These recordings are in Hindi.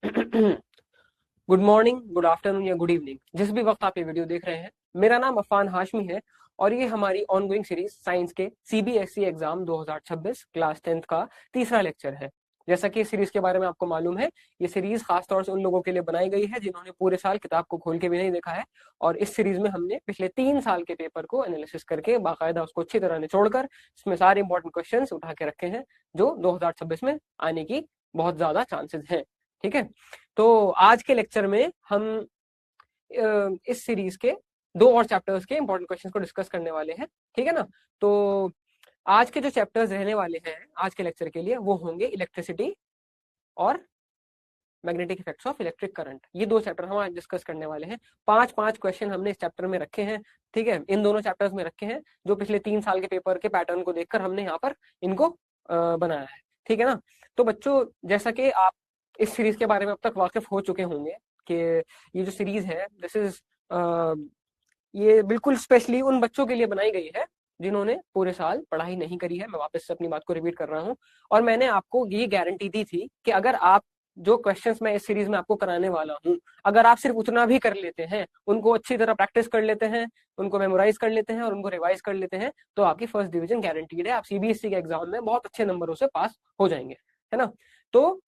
गुड मॉर्निंग, गुड आफ्टरनून या गुड इवनिंग, जिस भी वक्त आप ये वीडियो देख रहे हैं। मेरा नाम अफान हाशमी है और ये हमारी ऑनगोइंग सीरीज साइंस के सीबीएसई एग्जाम 2026 क्लास 10th का तीसरा लेक्चर है। जैसा कि इस सीरीज के बारे में आपको मालूम है, ये सीरीज खासतौर से उन लोगों के लिए बनाई गई है जिन्होंने पूरे साल किताब को खोल के भी नहीं देखा है। और इस सीरीज में हमने पिछले 3 साल के पेपर को एनालिसिस करके बाकायदा उसको अच्छी तरह निचोड़कर इसमें सारे इंपॉर्टेंट क्वेश्चन उठा के रखे हैं जो 2026 में आने की बहुत ज्यादा चांसेस हैं। ठीक है, तो आज के लेक्चर में हम इस सीरीज के 2 और चैप्टर्स के इंपॉर्टेंट क्वेश्चंस को डिस्कस करने वाले हैं। ठीक है ना। तो आज के जो चैप्टर्स रहने वाले हैं आज के लेक्चर के लिए वो होंगे इलेक्ट्रिसिटी और magnetic effects of electric current. ये 2 चैप्टर हम आज डिस्कस करने वाले हैं। 5-5 क्वेश्चन हमने इस चैप्टर में रखे हैं। ठीक है, इन दोनों चैप्टर्स में रखे हैं जो पिछले 3 साल के पेपर के पैटर्न को देखकर हमने यहाँ पर इनको बनाया है। ठीक है ना। तो बच्चों, जैसा कि आप इस सीरीज के बारे में अब तक वाकिफ हो चुके होंगे कि ये जो सीरीज है दिस इज ये बिल्कुल स्पेशली उन बच्चों के लिए बनाई गई है जिन्होंने पूरे साल पढ़ाई नहीं करी है। मैं वापस से अपनी बात को रिपीट कर रहा हूँ और मैंने आपको ये गारंटी दी थी कि अगर आप जो क्वेश्चंस मैं इस सीरीज में आपको कराने वाला हूँ, अगर आप सिर्फ उतना भी कर लेते हैं, उनको अच्छी तरह प्रैक्टिस कर लेते हैं, उनको मेमोराइज कर लेते हैं और उनको रिवाइज कर लेते हैं, तो आपकी फर्स्ट डिवीजन गारंटीड है। आप सीबीएसई के एग्जाम में बहुत अच्छे नंबरों से पास हो जाएंगे, है ना। तो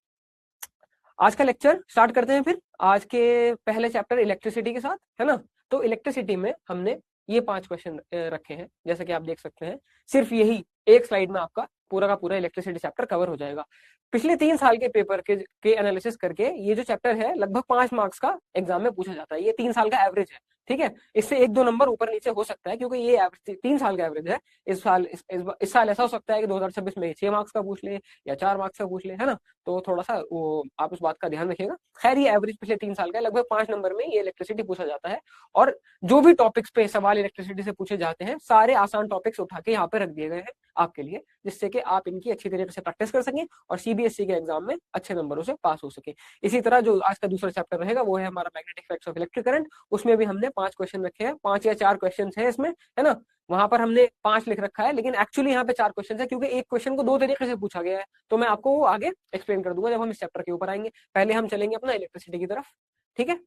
आज का लेक्चर स्टार्ट करते हैं फिर आज के पहले चैप्टर इलेक्ट्रिसिटी के साथ, है ना। तो इलेक्ट्रिसिटी में हमने ये 5 क्वेश्चन रखे हैं, जैसा कि आप देख सकते हैं। सिर्फ यही एक स्लाइड में आपका पूरा का पूरा इलेक्ट्रिसिटी चैप्टर कवर हो जाएगा। पिछले 3 साल के पेपर के एनालिसिस करके ये जो चैप्टर है लगभग 5 मार्क्स का एग्जाम में पूछा जाता है। ये 3 साल का एवरेज है। ठीक है, इससे 1-2 नंबर ऊपर नीचे हो सकता है क्योंकि ये 3 साल का एवरेज है। इस साल ऐसा हो सकता है कि 2026 में 6 मार्क्स का पूछ ले या 4 मार्क्स का पूछ ले, है ना। तो थोड़ा सा वो आप उस बात का ध्यान रखिएगा। खैर, ये एवरेज पिछले 3 साल का है, लगभग 5 नंबर में ये इलेक्ट्रिसिटी पूछा जाता है। और जो भी टॉपिक्स पे सवाल इलेक्ट्रिसिटी से पूछे जाते हैं सारे आसान टॉपिक्स उठा के यहाँ पे रख दिए गए हैं आपके लिए, जिससे कि आप इनकी अच्छी तरीके से प्रैक्टिस कर सकें और सीबीएसई के एग्जाम में अच्छे नंबरों से पास हो सके। इसी तरह जो आज का दूसरा चैप्टर रहेगा वो है हमारा magnetic effects of electric current. उसमें भी हमने 5 क्वेश्चन रखे हैं, 5 या 4 क्वेश्चन है इसमें, है ना। वहां पर हमने 5 लिख रखा है लेकिन एक्चुअली यहाँ पे 4 क्वेश्चन है क्योंकि एक क्वेश्चन को 2 तरीके से पूछा गया है। तो मैं आपको वो आगे एक्सप्लेन कर दूंगा जब हम इस चैप्टर के ऊपर आएंगे। पहले हम चलेंगे अपना इलेक्ट्रिसिटी की तरफ। ठीक है,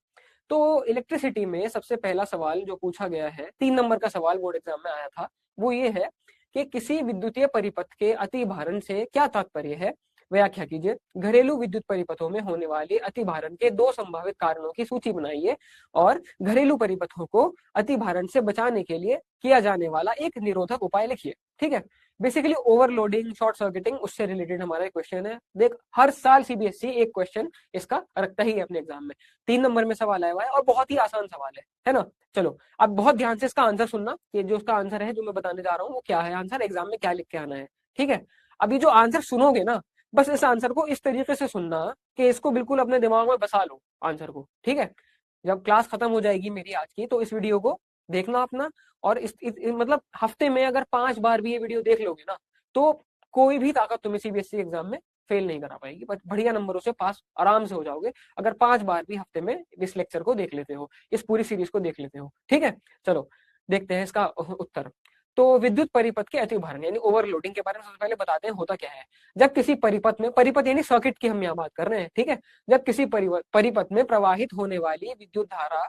तो इलेक्ट्रिसिटी में सबसे पहला सवाल जो पूछा गया है, 3 नंबर का सवाल बोर्ड एग्जाम में आया था, वो ये है कि किसी विद्युतीय परिपथ के अतिभारण से क्या तात्पर्य है, व्याख्या कीजिए। घरेलू विद्युत परिपथों में होने वाले अतिभारण के 2 संभावित कारणों की सूची बनाइए और घरेलू परिपथों को अतिभारण से बचाने के लिए किया जाने वाला एक निरोधक उपाय लिखिए। ठीक है, बेसिकली ओवरलोडिंग, शॉर्ट सर्किटिंग, उससे रिलेटेड हमारा क्वेश्चन है। देख, हर साल सीबीएसई एक क्वेश्चन इसका रखता ही है अपने एग्जाम में। 3 नंबर में सवाल आया हुआ है और बहुत ही आसान सवाल है ना। चलो, अब बहुत ध्यान से इसका आंसर सुनना कि जो उसका आंसर है जो मैं बताने जा रहा हूँ वो क्या है, आंसर एग्जाम में क्या लिख के आना है। ठीक है, अभी जो आंसर सुनोगे ना, बस इस आंसर को इस तरीके से सुनना कि इसको बिल्कुल अपने दिमाग में बसा लो आंसर को। ठीक है, जब क्लास खत्म हो जाएगी मेरी आज की तो इस वीडियो को देखना अपना, और मतलब हफ्ते में अगर 5 बार भी ये वीडियो देख लोगे ना तो कोई भी ताकत तुम्हें सीबीएसई एग्जाम में फेल नहीं करा पाएगी, बस बढ़िया नंबरों से पास आराम से हो जाओगे अगर 5 बार भी हफ्ते में इस लेक्चर को देख लेते हो, इस पूरी सीरीज को देख लेते हो। ठीक है, चलो देखते हैं इसका उत्तर। तो विद्युत परिपथ के अतिभारण यानी ओवरलोडिंग के बारे में सबसे पहले बताते हैं होता क्या है। जब किसी परिपथ में, परिपथ यानी सर्किट की हम यहाँ बात कर रहे हैं, ठीक है, जब किसी परिपथ में प्रवाहित होने वाली विद्युत धारा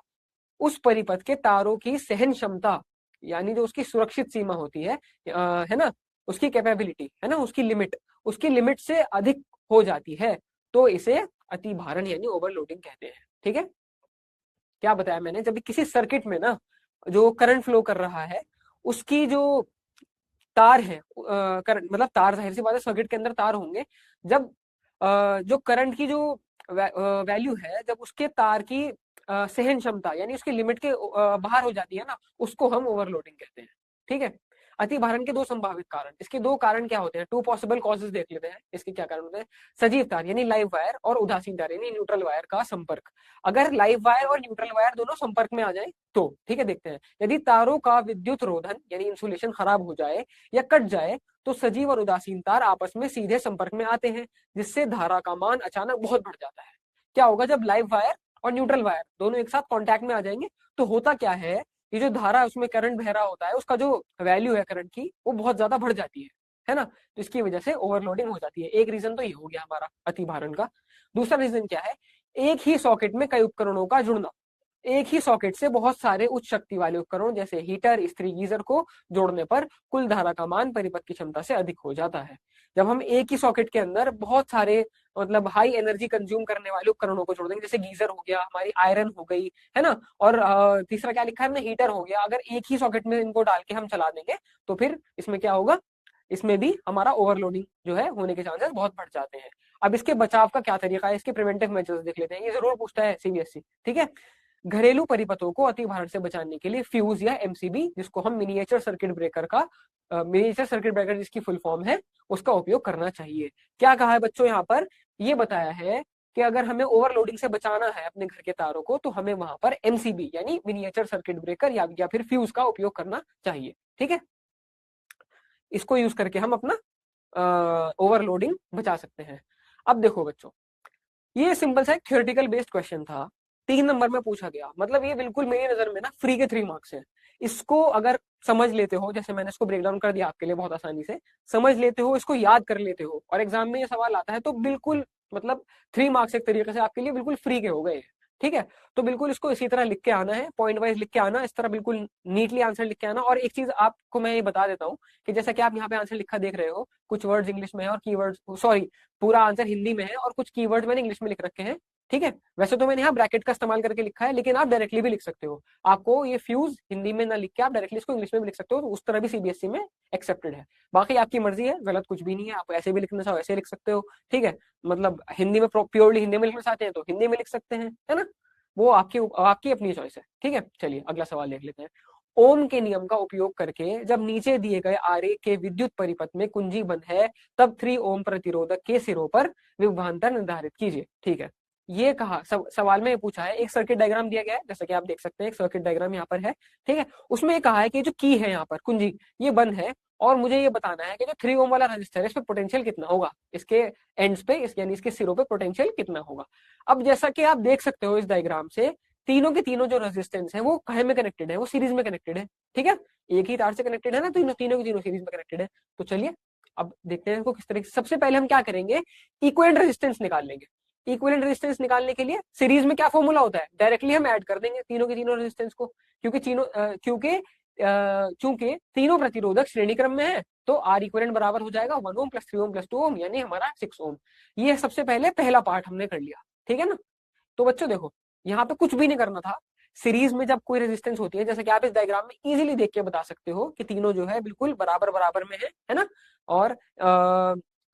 उस परिपथ के तारों की सहन क्षमता यानी जो उसकी सुरक्षित सीमा होती है ना, उसकी कैपेबिलिटी, है ना, उसकी लिमिट से अधिक हो जाती है तो इसे अतिभारण यानी ओवरलोडिंग कहते हैं। ठीक है, क्या बताया मैंने, जब किसी सर्किट में ना जो करंट फ्लो कर रहा है उसकी जो तार है, करंट मतलब तार, जाहिर सी बात है सर्किट के अंदर तार होंगे। जब जो करंट की जो वैल्यू है, जब उसके तार की सहन क्षमता यानी उसकी लिमिट के बाहर हो जाती है ना, उसको हम ओवरलोडिंग कहते हैं। ठीक है, अतिभारण के 2 संभावित कारण, इसके 2 कारण क्या होते हैं, 2 पॉसिबल कॉजेज देख लेते हैं इसके क्या कारण होते हैं। सजीव तार यानी लाइव वायर और उदासीन तार यानी न्यूट्रल वायर का संपर्क। अगर लाइव वायर और न्यूट्रल वायर दोनों संपर्क में आ जाए तो, ठीक है, देखते हैं, यदि तारों का विद्युत रोधन यानी इंसुलेशन खराब हो जाए या कट जाए तो सजीव और उदासीन तार आपस में सीधे संपर्क में आते हैं जिससे धारा का मान अचानक बहुत बढ़ जाता है। क्या होगा जब लाइव वायर और न्यूट्रल वायर दोनों एक साथ कांटेक्ट में आ जाएंगे तो होता क्या है, ये जो धारा उसमें करंट बह रहा होता है उसका जो वैल्यू है करंट की वो बहुत ज्यादा बढ़ जाती है ना। तो इसकी वजह से ओवरलोडिंग हो जाती है। एक रीजन तो ये हो गया हमारा अतिभारण का। दूसरा रीजन क्या है, एक ही सॉकेट में कई उपकरणों का जुड़ना, एक ही सॉकेट से बहुत सारे उच्च शक्ति वाले उपकरण जैसे हीटर, इस्त्री, गीजर को जोड़ने पर कुल धारा का मान परिपथ की क्षमता से अधिक हो जाता है। जब हम एक ही सॉकेट के अंदर बहुत सारे मतलब हाई एनर्जी कंज्यूम करने वाले उपकरणों को जोड़ देंगे, जैसे गीजर हो गया, हमारी आयरन हो गई, है ना, और तीसरा क्या लिखा है हमने, हीटर हो गया, अगर एक ही सॉकेट में इनको डाल के हम चला देंगे तो फिर इसमें क्या होगा, इसमें भी हमारा ओवरलोडिंग जो है होने के चांसेस बहुत बढ़ जाते हैं। अब इसके बचाव का क्या तरीका है, इसके प्रिवेंटिव मेजर्स देख लेते हैं, ये जरूर पूछता है सीबीएसई। ठीक है, घरेलू परिपथों को अति भारण से बचाने के लिए फ्यूज या एमसीबी, जिसको हम मिनिएचर सर्किट ब्रेकर का मिनिएचर सर्किट ब्रेकर जिसकी फुल फॉर्म है, उसका उपयोग करना चाहिए। क्या कहा है बच्चों, यहाँ पर ये बताया है कि अगर हमें ओवरलोडिंग से बचाना है अपने घर के तारों को तो हमें वहां पर एमसीबी यानी मिनिएचर सर्किट ब्रेकर या फिर फ्यूज का उपयोग करना चाहिए। ठीक है, इसको यूज करके हम अपना ओवरलोडिंग बचा सकते हैं। अब देखो बच्चों, ये सिंपल सा एक थ्योरेटिकल बेस्ड क्वेश्चन था, 3 नंबर में पूछा गया, मतलब ये बिल्कुल मेरी नजर में ना फ्री के 3 मार्क्स हैं। इसको अगर समझ लेते हो, जैसे मैंने इसको ब्रेक डाउन कर दिया आपके लिए बहुत आसानी से, समझ लेते हो, इसको याद कर लेते हो और एग्जाम में ये सवाल आता है तो बिल्कुल मतलब 3 मार्क्स एक तरीके से आपके लिए बिल्कुल फ्री के हो गए। ठीक है, तो बिल्कुल इसको इसी तरह लिख के आना है, पॉइंट वाइज लिख के आना, इस तरह बिल्कुल नीटली आंसर लिख के आना। और एक चीज आपको मैं ये बता देता हूँ कि जैसा कि आप यहाँ पे आंसर लिखा देख रहे हो, कुछ वर्ड्स इंग्लिश में है और कीवर्ड्स, सॉरी, पूरा आंसर हिंदी में है और कुछ कीवर्ड्स मैंने इंग्लिश में लिख रखे हैं। ठीक है, वैसे तो मैंने यहाँ ब्रैकेट का इस्तेमाल करके लिखा है, लेकिन आप डायरेक्टली भी लिख सकते हो। आपको ये फ्यूज हिंदी में ना लिख के आप डायरेक्टली इसको इंग्लिश में भी लिख सकते हो, तो उस तरह भी सीबीएसई में एक्सेप्टेड है। बाकी आपकी मर्जी है, गलत कुछ भी नहीं है, आप ऐसे भी लिखना चाहो ऐसे लिख सकते हो। ठीक है, मतलब हिंदी में प्योरली हिंदी में लिखना चाहते हैं तो हिंदी में लिख सकते हैं, है ना, वो आपकी आपकी अपनी चॉइस है। ठीक है, चलिए अगला सवाल देख लेते हैं। ओम के नियम का उपयोग करके जब नीचे दिए गए आरेख के विद्युत परिपथ में कुंजी बंद है तब 3 ओम प्रतिरोधक के सिरों पर विभवांतर निर्धारित कीजिए। ठीक है, ये कहा सवाल में ये पूछा है, एक सर्किट डायग्राम दिया गया है, जैसा कि आप देख सकते हैं एक सर्किट डायग्राम यहाँ पर है। ठीक है, उसमें ये कहा है कि जो की है यहाँ पर कुंजी, ये बंद है और मुझे ये बताना है कि जो 3 ओम वाला रजिस्टर है इस पे पोटेंशियल कितना होगा, इसके एंड्स पे यानी इसके सिरों पे पोटेंशियल कितना होगा। अब जैसा कि आप देख सकते हो इस डायग्राम से, तीनों के तीनों जो रेजिस्टेंस है वो कहे में कनेक्टेड है, वो सीरीज में कनेक्टेड है। ठीक है, एक ही तार से कनेक्टेड है ना, तीनों तीनों की तीनों सीरीज में कनेक्टेड है। तो चलिए अब देखते हैं इसको किस तरीके से। सबसे पहले हम क्या करेंगे, इक्विवेलेंट रेजिस्टेंस निकाल लेंगे। इक्विवेलेंट रेजिस्टेंस निकालने के लिए सीरीज में क्या फॉर्मूला होता है, डायरेक्टली हम ऐड कर देंगे तीनों के तीनों रेजिस्टेंस को, क्योंकि तीनों प्रतिरोधक श्रेणी क्रम में है, तो आर इक्विवेलेंट बराबर हो जाएगा 1 ओम प्लस 3 ओम प्लस 2 ओम यानी हमारा 6 ओम। ये सबसे पहले पहला पार्ट हमने कर लिया। ठीक है ना, तो बच्चों देखो यहाँ पे कुछ भी नहीं करना था। सीरीज में जब कोई रेजिस्टेंस होती है, जैसे कि आप इस डायग्राम में इजीली देख के बता सकते हो कि तीनों जो है बिल्कुल बराबर बराबर में है ना, और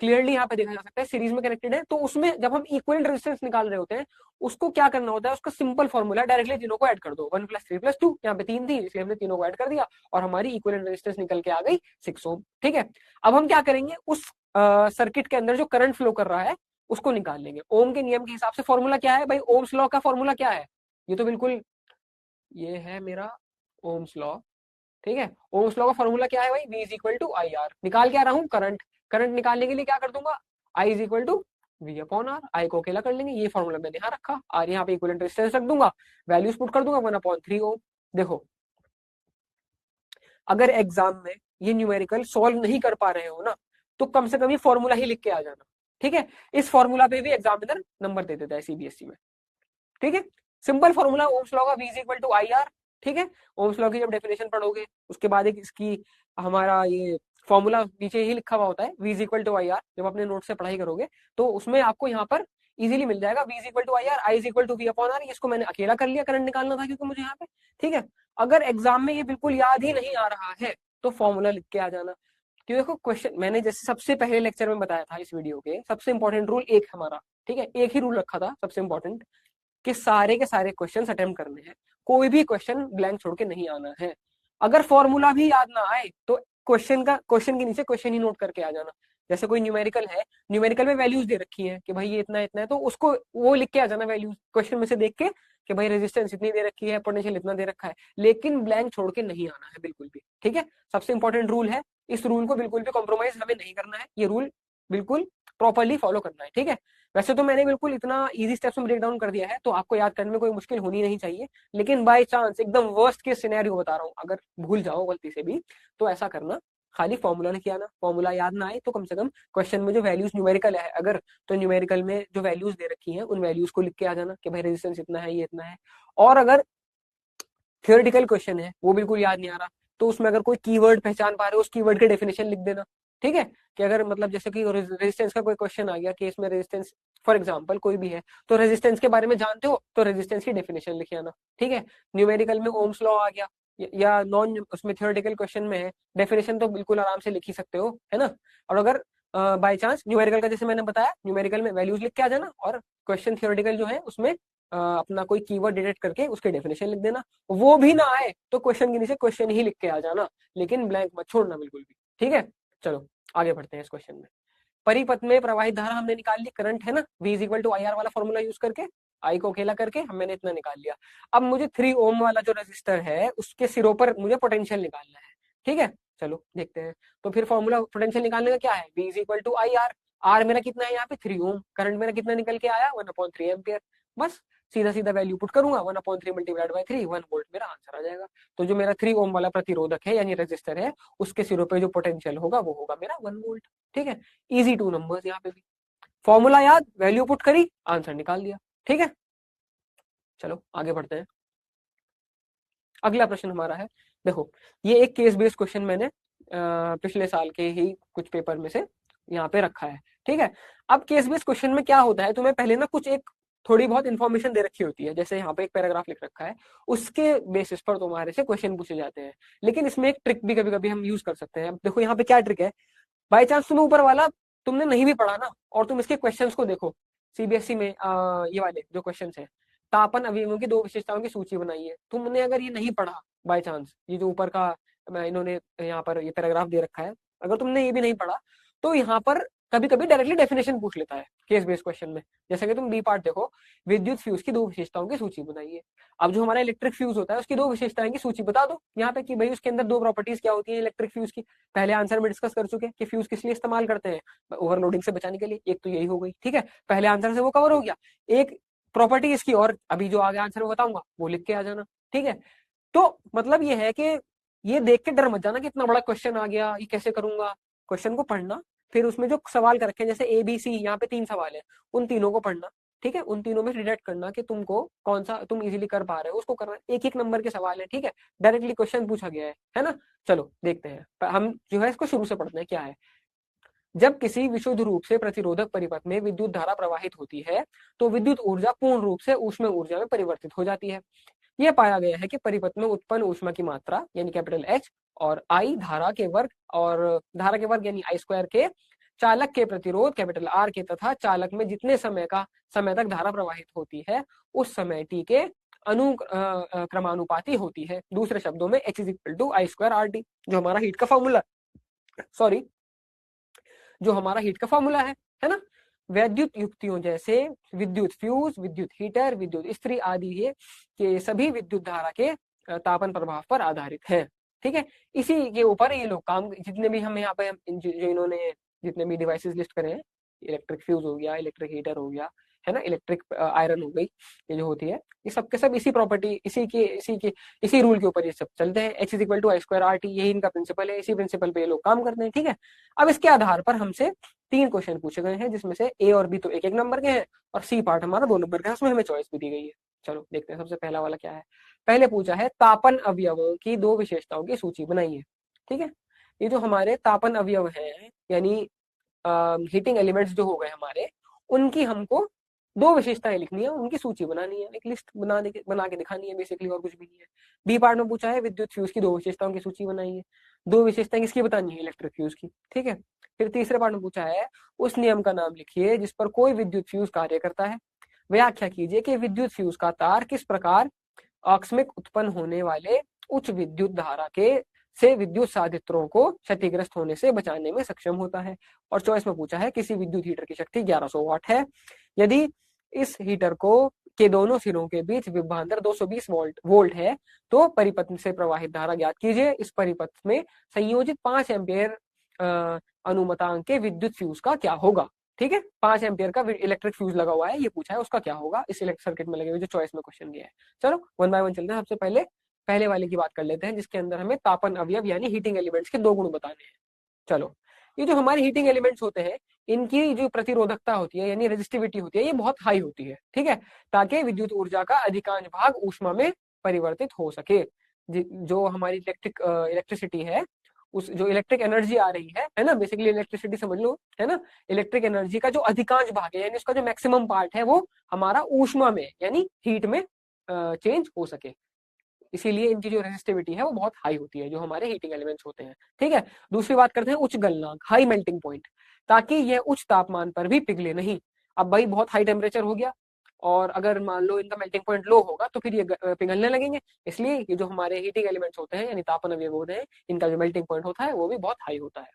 क्लियरली यहाँ पे देखा जा सकता है सीरीज में कनेक्टेड है। तो उसमें जब हम इक्विवेलेंट रेजिस्टेंस निकाल रहे होते हैं, उसको क्या करना होता है, उसका सिंपल फॉर्मूला डायरेक्टली तीनों को ऐड कर दो, 1 प्लस 3 प्लस 2, यहाँ पे 3 थी इसलिए हमने तीनों को ऐड कर दिया और हमारी इक्विवेलेंट रेजिस्टेंस निकल के आ गई 6 ओम। ठीक है, अब हम क्या करेंगे, उस सर्किट के अंदर जो करंट फ्लो कर रहा है उसको निकाल लेंगे। ओम के नियम के हिसाब से फॉर्मूला क्या है भाई, ओम्स लॉ का फॉर्मूला क्या है, ये तो बिल्कुल ये है मेरा ओम्स लॉ। ठीक है, ओम्स लॉ का फॉर्मूला क्या है भाई, V is equal to I R. निकाल के आ रहा हूँ करंट, करंट निकालने के लिए क्या कर दूंगा, I is equal to V upon R, I को अकेला कर लेंगे, ये फॉर्मूला मैंने यहाँ रखा, आर यहाँ पे इक्विवेलेंट रेजिस्टेंस रख दूंगा, वैल्यूज पुट कर दूंगा 1/3 ओम। देखो अगर एग्जाम में ये न्यूमेरिकल सॉल्व नहीं कर पा रहे हो ना, तो कम से कम ये फॉर्मूला ही लिख के आ जाना। ठीक है, इस फॉर्मूला पे भी एग्जामिनर नंबर दे देता है सीबीएसई में। ठीक है, सिंपल फॉर्मूला ओम्स लॉ का V is equal to I R. ठीक है, ओम्स लॉ की जब डेफिनेशन पढ़ोगे उसके बाद एक इसकी हमारा ये फॉर्मूला नीचे ही लिखा हुआ होता है, V is equal to I R, जब अपने नोट से पढ़ाई करोगे तो उसमें आपको यहाँ पर इजीली मिल जाएगा, V is equal to I R, I is equal to V upon R. इसको मैंने अकेला कर लिया, करंट निकालना था क्योंकि मुझे यहाँ पे। ठीक है, अगर एग्जाम में ये बिल्कुल याद ही नहीं आ रहा है तो फॉर्मूला लिख के आ जाना। क्योंकि देखो क्वेश्चन मैंने जैसे सबसे पहले लेक्चर में बताया था, इस वीडियो के सबसे इंपॉर्टेंट रूल एक हमारा, ठीक है, एक ही रूल रखा था सबसे इंपॉर्टेंट, कि सारे के सारे क्वेश्चन अटेम्प्ट करने हैं, कोई भी क्वेश्चन ब्लैंक छोड़ के नहीं आना है। अगर फॉर्मूला भी याद ना आए तो क्वेश्चन के नीचे क्वेश्चन ही नोट करके आ जाना। जैसे कोई न्यूमेरिकल है, न्यूमेरिकल में वैल्यूज दे रखी है कि भाई ये इतना इतना है, तो उसको वो लिख के आ जाना वैल्यूज क्वेश्चन में से देख के कि भाई रेजिस्टेंस इतनी दे रखी है, पोटेंशियल इतना दे रखा है, लेकिन ब्लैंक छोड़ के नहीं आना है बिल्कुल भी। ठीक है, सबसे इंपॉर्टेंट रूल है, इस रूल को बिल्कुल भी कॉम्प्रोमाइज हमें नहीं करना है, ये रूल बिल्कुल प्रॉपरली फॉलो करना है। ठीक है, वैसे तो मैंने बिल्कुल इतना इजी स्टेप्स में ब्रेक डाउन कर दिया है तो आपको याद करने में कोई मुश्किल होनी नहीं चाहिए, लेकिन बाय चांस एकदम वर्स्ट केस सिनेरियो बता रहा हूँ, अगर भूल जाओ गलती से भी तो ऐसा करना खाली फॉर्मूला लिख के आना। फॉर्मूला याद ना आए तो कम से कम क्वेश्चन में जो वैल्यूज न्यूमेरिकल है अगर, तो न्यूमेरिकल में जो वैल्यूज दे रखी हैं उन वैल्यूज को लिख के आ जाना कि भाई रेजिस्टेंस इतना है, ये इतना है। और अगर थियोरेटिकल क्वेश्चन है वो बिल्कुल याद नहीं आ रहा, तो उसमें अगर कोई कीवर्ड पहचान पा रहे हो उस कीवर्ड की डेफिनेशन लिख देना। ठीक है, कि अगर मतलब जैसे कि रेजिस्टेंस का कोई क्वेश्चन आ गया कि इसमें रेजिस्टेंस फॉर एग्जांपल कोई भी है, तो रेजिस्टेंस के बारे में जानते हो तो रेजिस्टेंस की डेफिनेशन लिखे आना। ठीक है, न्यूमेरिकल में ओम्स लॉ आ गया या नॉन, उसमें थियोरेटिकल क्वेश्चन में है, डेफिनेशन तो बिल्कुल आराम से लिख ही सकते हो, है ना। और अगर बाय चांस न्यूमेरिकल का जैसे मैंने बताया, न्यूमेरिकल में वैल्यूज लिख के आ जाना, और क्वेश्चन थियोरेटिकल जो है उसमें अपना कोई कीवर्ड डिटेक्ट करके उसके डेफिनेशन लिख देना। वो भी ना आए तो क्वेश्चन के नीचे क्वेश्चन ही लिख के आ जाना, लेकिन ब्लैंक मत छोड़ना बिल्कुल भी। ठीक है, चलो आगे बढ़ते हैं इस क्वेश्चन में। परिपथ में प्रवाहित धारा हमने निकाल ली, करंट है ना, V is equal to I R वाला फॉर्मूला यूज करके, आई को अकेला करके मैंने इतना निकाल लिया। अब मुझे 3 ओम वाला जो रेजिस्टर है उसके सिरों पर मुझे पोटेंशियल निकालना है। ठीक है, चलो देखते हैं। तो फिर फॉर्मूला पोटेंशियल निकालने का क्या है, V is equal to I R. R मेरा कितना है यहाँ पे 3 ओम, करंट मेरा कितना निकल के आया 1/3 एम्पियर। बस सीधा सीधा वैल्यू पुट करूंगा, 1/3 मल्टीप्लाइड बाय 3, 1 वोल्ट मेरा आंसर आ जाएगा। तो जो मेरा 3 ओम वाला प्रतिरोधक है यानी रेजिस्टर है, उसके सिरों पे जो पोटेंशियल होगा वो होगा मेरा 1 वोल्ट। ठीक है, इजी टू नंबर्स यहाँ पे भी, फॉर्मूला याद, वैल्यू पुट करी, आंसर निकाल दिया। ठीक है, चलो आगे बढ़ते हैं। अगला प्रश्न हमारा है, देखो ये एक केस बेस्ड क्वेश्चन मैंने पिछले साल के ही कुछ पेपर में से यहाँ पे रखा है। ठीक है, अब केस बेस्ड क्वेश्चन में क्या होता है, तुम्हें पहले ना कुछ एक थोड़ी बहुत इन्फॉर्मेशन दे रखी होती है, जैसे यहाँ पे एक पैराग्राफ लिख रखा है, उसके बेसिस पर तुम्हारे से क्वेश्चन पूछे जाते हैं। लेकिन इसमें एक ट्रिक भी कभी कभी हम यूज कर सकते हैं। अब देखो यहाँ पे क्या ट्रिक है, बाई चांस तुम्हें ऊपर वाला तुमने नहीं भी पढ़ा ना, और तुम इसके क्वेश्चंस को देखो, सीबीएसई में ये वाले जो क्वेश्चंस है, तापन अवयवों की 2 विशेषताओं की सूची बनाई है, तुमने अगर ये नहीं पढ़ा बाय चांस, ये जो ऊपर का इन्होंने यहाँ पर ये पैराग्राफ दे रखा है, अगर तुमने ये भी नहीं पढ़ा तो यहाँ पर कभी कभी डायरेक्टली डेफिनेशन पूछ लेता है केस बेस्ड क्वेश्चन में। जैसे कि तुम बी पार्ट देखो, विद्युत फ्यूज की 2 विशेषताओं की सूची बनाइए। अब जो हमारा इलेक्ट्रिक फ्यूज होता है उसकी 2 विशेषताएं की सूची बता दो यहाँ पे कि भाई उसके अंदर 2 प्रॉपर्टीज क्या होती है इलेक्ट्रिक फ्यूज की। पहले आंसर में डिस्कस कर चुके हैं कि फ्यूज किस लिए इस्तेमाल करते हैं, ओवरलोडिंग से बचाने के लिए, एक तो यही हो गई। ठीक है, पहले आंसर से वो कवर हो गया। एक प्रॉपर्टी इसकी, और अभी जो आगे आंसर में बताऊंगा वो लिख के आ जाना। ठीक है, तो मतलब ये है कि ये देख के डर मत जाना कि इतना बड़ा क्वेश्चन आ गया, ये कैसे करूंगा। क्वेश्चन को पढ़ना, फिर उसमें जो सवाल कर रखे हैं जैसे ABC, यहाँ पे 3 सवाल है, उन तीनों को पढ़ना। ठीक है, उन तीनों में डिटेक्ट करना कि तुमको कौन सा तुम इजीली कर पा रहे हो, उसको करना। एक एक नंबर के सवाल है, ठीक है, डायरेक्टली क्वेश्चन पूछा गया है ना। चलो देखते हैं, हम जो है इसको शुरू से पढ़ते हैं क्या है। जब किसी विशुद्ध रूप से प्रतिरोधक परिपथ में विद्युत धारा प्रवाहित होती है तो विद्युत ऊर्जा पूर्ण रूप से ऊष्मा ऊर्जा में परिवर्तित हो जाती है। यह पाया गया है कि परिपथ में उत्पन्न ऊष्मा की मात्रा यानी कैपिटल H और I धारा के वर्ग, और धारा के वर्ग यानी I स्क्वायर के, चालक के प्रतिरोध कैपिटल R के, तथा चालक में जितने समय तक धारा प्रवाहित होती है उस समय T के क्रमानुपाती होती है। दूसरे शब्दों में H is equal to I square RT, जो हमारा हीट का फॉर्मूला, सॉरी जो हमारा हीट का फॉर्मूला है ना। वैद्युत युक्तियों जैसे विद्युत फ्यूज, विद्युत हीटर, विद्युत इस्त्री आदि है कि सभी विद्युत धारा के तापन प्रभाव पर आधारित है। ठीक है, इसी के ऊपर ये लोग काम, जितने भी हम यहाँ पे जो इन्होंने जितने भी डिवाइसेस लिस्ट करे हैं, इलेक्ट्रिक फ्यूज हो गया, इलेक्ट्रिक हीटर हो गया, है ना, इलेक्ट्रिक आयरन हो गई, ये जो होती है, ये सब के सब इसी प्रॉपर्टी, इसी रूल के ऊपर ये सब चलते हैं। H is equal to I square RT, यही इनका प्रिंसिपल है, इसी प्रिंसिपल पे ये लोग काम करते हैं। ठीक है, अब इसके आधार पर हमसे 3 क्वेश्चन पूछे गए हैं, जिसमें से A और B तो 1-1 नंबर के हैं, और C पार्ट हमारा 2 नंबर का है, उसमें हमें चॉइस भी दी गई है। चलो देखते हैं, सबसे पहला वाला क्या है। पहले पूछा है तापन अवयवों की 2 विशेषताओं की सूची बनाइए। ठीक है, ये जो हमारे तापन अवयव है यानी हीटिंग एलिमेंट्स जो हो गए हमारे, उनकी हमको 2 विशेषताएं लिखनी है, उनकी सूची बनानी है, एक लिस्ट बना के दिखानी है बेसिकली, और कुछ भी नहीं है। बी पार्ट में पूछा है विद्युत फ्यूज की 2 विशेषताओं की सूची बनाई है, 2 विशेषताएं किसकी बतानी है, इलेक्ट्रिक फ्यूज की। ठीक है, फिर तीसरे पार्ट में पूछा है उस नियम का नाम लिखिए जिस पर कोई विद्युत फ्यूज कार्य करता है। व्याख्या कीजिए कि विद्युत फ्यूज का तार किस प्रकार आकस्मिक उत्पन्न होने वाले उच्च विद्युत धारा के से विद्युत साधित्रों को क्षतिग्रस्त होने से बचाने में सक्षम होता है। और चॉइस में पूछा है किसी विद्युत हीटर की शक्ति 1100 वाट है, यदि इस हीटर को के दोनों सिरों के बीच विभवांतर 220 वोल्ट है तो परिपथ से प्रवाहित धारा ज्ञात कीजिए। इस परिपथ में संयोजित 5 एम्पियर अनुमतांक के विद्युत फ्यूज का क्या होगा। ठीक है, 5 एम्पियर का इलेक्ट्रिक फ्यूज लगा हुआ है, ये पूछा है उसका क्या होगा इस इलेक्ट्रिक सर्किट में लगे हुए जो चॉइस में क्वेश्चन दिया है। चलो 1 बाय 1 चलते हैं। सबसे पहले वाले की बात कर लेते हैं, जिसके अंदर हमें तापन अवयव यानी हीटिंग एलिमेंट्स के 2 गुण बताने हैं। चलो, ये जो हमारे हीटिंग एलिमेंट्स होते हैं, इनकी जो प्रतिरोधकता होती है यानी रेजिस्टिविटी होती है, ये बहुत हाई होती है, ठीक है, ताकि विद्युत ऊर्जा का अधिकांश भाग ऊष्मा में परिवर्तित हो सके। जो हमारी इलेक्ट्रिसिटी है, उस जो इलेक्ट्रिक एनर्जी आ रही है ना, बेसिकली इलेक्ट्रिसिटी समझ लो, है ना, इलेक्ट्रिक एनर्जी का जो अधिकांश भाग है यानी उसका जो मैक्सिमम पार्ट है वो हमारा ऊष्मा में यानी हीट में चेंज हो सके। इसीलिए इनकी जो रेजिस्टिविटी है वो बहुत हाई होती है, जो हमारे हीटिंग एलिमेंट्स होते हैं, ठीक है। दूसरी बात करते हैं उच्च गलनांक, हाई मेल्टिंग पॉइंट, ताकि यह उच्च तापमान पर भी पिघले नहीं। अब भाई बहुत हाई टेम्परेचर हो गया और अगर मान लो इनका मेल्टिंग पॉइंट लो होगा तो फिर ये पिघलने लगेंगे। इसलिए ये जो हमारे हीटिंग एलिमेंट्स होते हैं यानी तापन अवयव होते हैं, इनका जो मेल्टिंग पॉइंट होता है वो भी बहुत हाई होता है।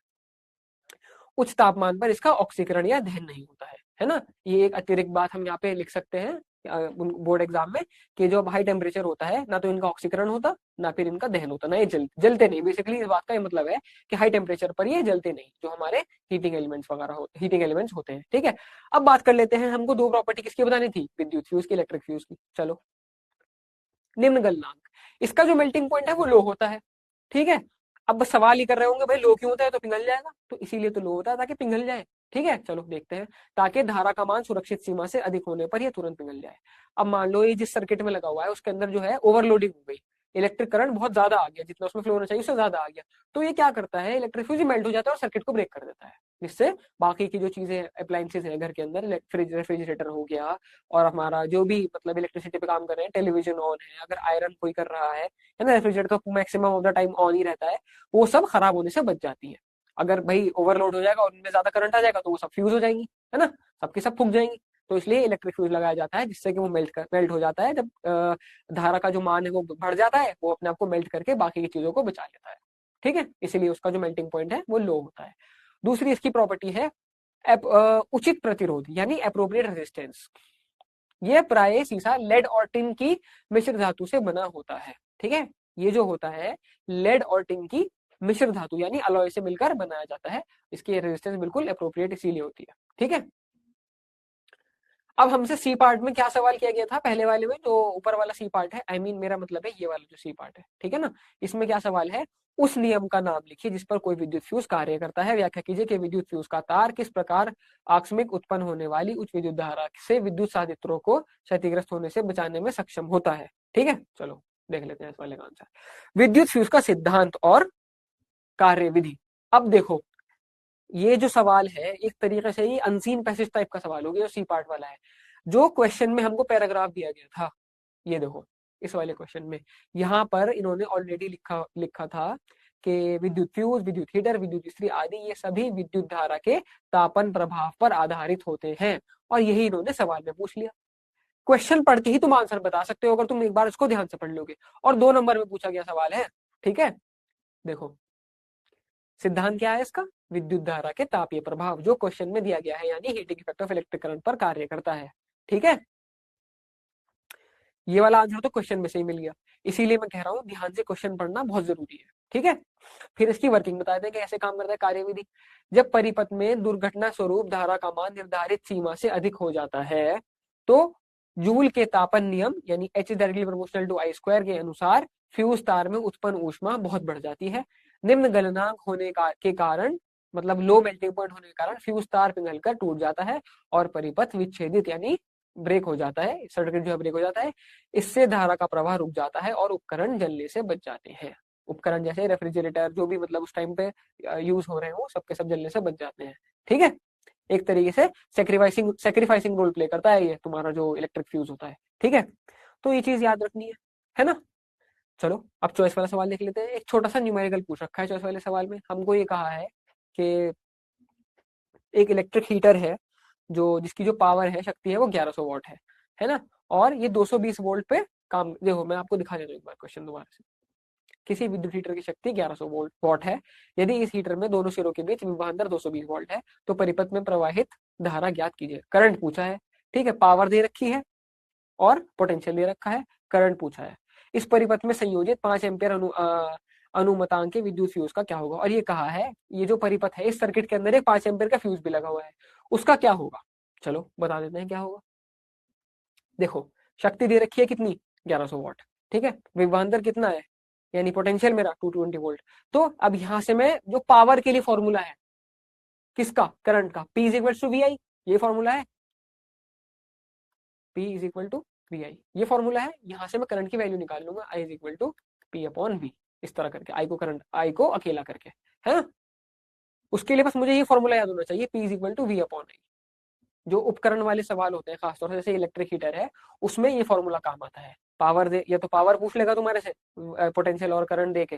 उच्च तापमान पर इसका ऑक्सीकरण या दहन नहीं होता है ना। ये एक अतिरिक्त बात हम यहाँ पे लिख सकते हैं बोर्ड एग्जाम में, कि जो हाई टेम्परेचर होता है ना तो इनका ऑक्सीकरण होता ना फिर इनका दहन होता, ना ये जलते नहीं। बेसिकली इस बात का ये मतलब है कि हाई टेम्परेचर पर ये जलते नहीं, जो हमारे हीटिंग एलिमेंट्स वगैरह हीटिंग एलिमेंट्स होते हैं, ठीक है। अब बात कर लेते हैं, हमको दो प्रॉपर्टी किसकी बतानी थी, विद्युत फ्यूज की, इलेक्ट्रिक फ्यूज की। चलो, निम्न गलनांक, इसका जो मेल्टिंग पॉइंट है वो लो होता है, ठीक है। अब बस सवाल ही कर रहे होंगे भाई लो क्यों होता है, तो पिघल जाएगा, तो इसीलिए तो लो होता है ताकि पिघल जाए, ठीक है। चलो देखते हैं, ताकि धारा का मान सुरक्षित सीमा से अधिक होने पर यह तुरंत पिघल जाए। अब मान लो ये जिस सर्किट में लगा हुआ है उसके अंदर जो है ओवरलोडिंग हो गई, इलेक्ट्रिक करंट बहुत ज्यादा आ गया, जितना उसमें फ्लो होना चाहिए उससे ज्यादा आ गया, तो ये क्या करता है, इलेक्ट्रिक फ्यूज मेल्ट हो जाता है और सर्किट को ब्रेक कर देता है, जिससे बाकी की जो चीजें अप्लायंसेज है घर के अंदर, फ्रिज रेफ्रिजरेटर हो गया और हमारा जो भी मतलब इलेक्ट्रिसिटी पे काम कर रहे हैं, टेलीविजन ऑन है, अगर आयरन कोई कर रहा है ना, रेफ्रिजरेटर तो maximum of the time on ही रहता है, वो सब खराब होने से बच जाती है। अगर भाई ओवरलोड हो जाएगा और उनमें ज्यादा करंट आ जाएगा तो वो सब फ्यूज हो जाएंगी, है ना, सबकी सब फूक जाएंगी। तो इसलिए इलेक्ट्रिक फ्यूज लगाया जाता है, जिससे कि वो मेल्ट हो जाता है, जब धारा का जो मान है वो बढ़ जाता है, वो अपने आप को मेल्ट करके बाकी की चीजों को बचा लेता है, ठीक है। इसीलिए उसका जो मेल्टिंग पॉइंट है वो लो होता है। दूसरी इसकी प्रॉपर्टी है उचित प्रतिरोध यानी अप्रोप्रिएट रेजिस्टेंस। ये प्राय सीसा लेड और टिन की मिश्र धातु से बना होता है, ठीक है। ये जो होता है लेड और टिन की मिश्र धातु यानी अलॉय से मिलकर बनाया जाता है, इसकी रेजिस्टेंस बिल्कुल अप्रोप्रिएट इसीलिए होती है, ठीक है। अब हमसे सी पार्ट में क्या सवाल किया गया था, पहले वाले में जो ऊपर वाला सी पार्ट है, आई मीन मेरा मतलब है ये वाला जो सी पार्ट है, ठीक है ना। इसमें क्या सवाल है, उस नियम का नाम लिखिए जिस पर कोई विद्युत फ्यूज कार्य करता है। व्याख्या कीजिए कि विद्युत फ्यूज का तार किस प्रकार आकस्मिक उत्पन्न होने वाली उच्च विद्युत धारा से विद्युत साधित्रों को क्षतिग्रस्त होने से बचाने में सक्षम होता है, ठीक है। चलो देख लेते हैं इस वाले का आंसर। विद्युत फ्यूज का सिद्धांत और कार्य विधि। अब देखो, ये जो सवाल है एक तरीके से ये अनसीन पैसेज टाइप का सवाल हो गया, जो सी पार्ट वाला है। जो क्वेश्चन में हमको पैराग्राफ दिया गया था, ये देखो इस वाले क्वेश्चन में, यहाँ पर इन्होंने ऑलरेडी लिखा लिखा था कि विद्युत फ्यूज, विद्युत हीटर, विद्युत इस्त्री आदि ये सभी विद्युत धारा के तापन प्रभाव पर आधारित होते हैं, और यही इन्होंने सवाल में पूछ लिया। क्वेश्चन पढ़ के ही तुम आंसर बता सकते हो अगर तुम एक बार इसको ध्यान से पढ़ लोगे, और 2 नंबर में पूछा गया सवाल है, ठीक है। देखो सिद्धांत क्या है इसका, विद्युत धारा के तापीय प्रभाव जो क्वेश्चन में दिया गया है यानी heating effect of electric current पर कार्य करता है, ठीक है। ये वाला आंसर तो क्वेश्चन में से ही मिल गया, इसीलिए मैं कह रहा हूँ ध्यान से क्वेश्चन पढ़ना बहुत जरूरी है, ठीक है। फिर इसकी वर्किंग बता दें कि कैसे काम करता है कार्यविधि। जब परिपथ में दुर्घटना स्वरूप धारा का मान निर्धारित सीमा से अधिक हो जाता है तो जूल के तापन नियम यानी H is directly proportional to I square के अनुसार फ्यूज तार में उत्पन्न ऊष्मा बहुत बढ़ जाती है। निम्न गलनांक होने के कारण मतलब लो मेल्टिंग पॉइंट होने के कारण फ्यूज तार पिघलकर टूट जाता है और परिपथ विच्छेदित यानी ब्रेक हो जाता है, सर्किट जो है ब्रेक हो जाता है। इससे धारा का प्रवाह रुक जाता है और उपकरण जलने से बच जाते हैं। उपकरण जैसे रेफ्रिजरेटर जो भी मतलब उस टाइम पे यूज हो रहे हो सबके सब जलने से बच जाते हैं, ठीक है। एक तरीके से सेक्रीफाइसिंग रोल प्ले करता है ये तुम्हारा जो इलेक्ट्रिक फ्यूज होता है, ठीक है। तो ये चीज याद रखनी है ना। चलो अब चॉइस वाला सवाल देख लेते हैं। एक छोटा सा न्यूमेरिकल पूछ रखा है चॉइस वाले सवाल में, हमको ये कहा है कि एक इलेक्ट्रिक हीटर है जो जिसकी जो पावर है, शक्ति है वो 1100 वॉट है ना, और ये 220 वोल्ट पे काम, देखो मैं आपको दिखा देता हूँ एक बार क्वेश्चन दोबारा से। किसी विद्युत हीटर की शक्ति 1100 वॉट है। यदि इस हीटर में दोनों सिरों के बीच विभवांतर 220 वोल्ट है तो परिपथ में प्रवाहित धारा ज्ञात कीजिए। करंट पूछा है, ठीक है, पावर दे रखी है और पोटेंशियल दे रखा है, करंट पूछा है। इस परिपथ में संयोजित 5 एम्पियर अनुमतांक के विद्युत फ्यूज का क्या होगा, और ये कहा है ये जो परिपथ है इस सर्किट के अंदर एक 5 एम्पियर का फ्यूज भी लगा हुआ है, उसका क्या होगा। चलो बता देते हैं क्या होगा। देखो शक्ति दे रखी है कितनी, 1100 वॉट, ठीक है, विभवांतर कितना है यानी पोटेंशियल मेरा 220 वोल्ट। तो अब यहां से मैं जो पावर के लिए फॉर्मूला है किसका, करंट का, P is equal to V I, ये फॉर्मूला है, P is equal to V I, ये फॉर्मूला है। यहां से मैं करंट की वैल्यू निकाल लूंगा, I is equal to P upon V, इस तरह करके आई को करंट, आई को अकेला करके, है ना। उसके लिए बस मुझे ये फॉर्मूला याद होना चाहिए, P is equal to V upon I. जो उपकरण वाले सवाल होते हैं खासतौर से जैसे इलेक्ट्रिक हीटर है, उसमें ये फॉर्मूला काम आता है। पावर दे, या तो पावर पूछ लेगा तुम्हारे से पोटेंशियल और करंट दे के,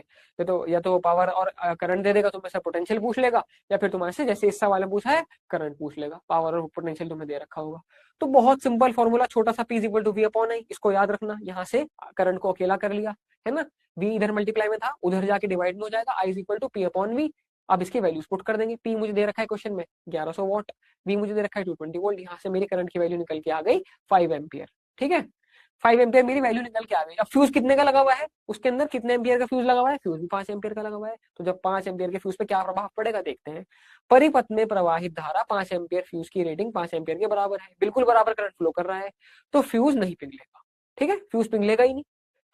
या तो पावर और करंट दे देगा, तुम्हें से पोटेंशियल पूछ लेगा, या फिर तुम्हारे से जैसे इस सवाल में पूछा है करंट पूछ लेगा, पावर और पोटेंशियल तुम्हें दे रखा होगा। तो बहुत सिंपल फॉर्मूला, छोटा सा, P is equal to V upon I, इसको याद रखना। यहाँ से करंट को अकेला कर लिया, है ना, V इधर मल्टीप्लाई में था, उधर जाके डिवाइड में हो जाएगा, I is equal to P upon V। अब इसकी वैल्यूज पुट कर देंगे। P मुझे दे रखा है क्वेश्चन में 1100 वॉट, V मुझे दे रखा है 220 वोल्ट, यहाँ से मेरी करंट की वैल्यू निकल के आ गई 5 एम्पियर। ठीक है, 5 एम्पियर मेरी वैल्यू निकल के आ गई। अब फ्यूज कितने का लगा हुआ है, उसके अंदर कितने एम्पियर का फ्यूज लगा हुआ है, फ्यूज भी 5 एम्पियर का लगा हुआ है। तो जब 5 एम्पियर के फ्यूज पे क्या प्रभाव पड़ेगा देखते हैं। परिपथ में प्रवाहित धारा 5 एम्पियर, फ्यूज की रेटिंग 5 एम्पियर के बराबर है, बिल्कुल बराबर करंट फ्लो कर रहा है, तो फ्यूज नहीं पिघलेगा। ठीक है, फ्यूज पिघलेगा ही नहीं,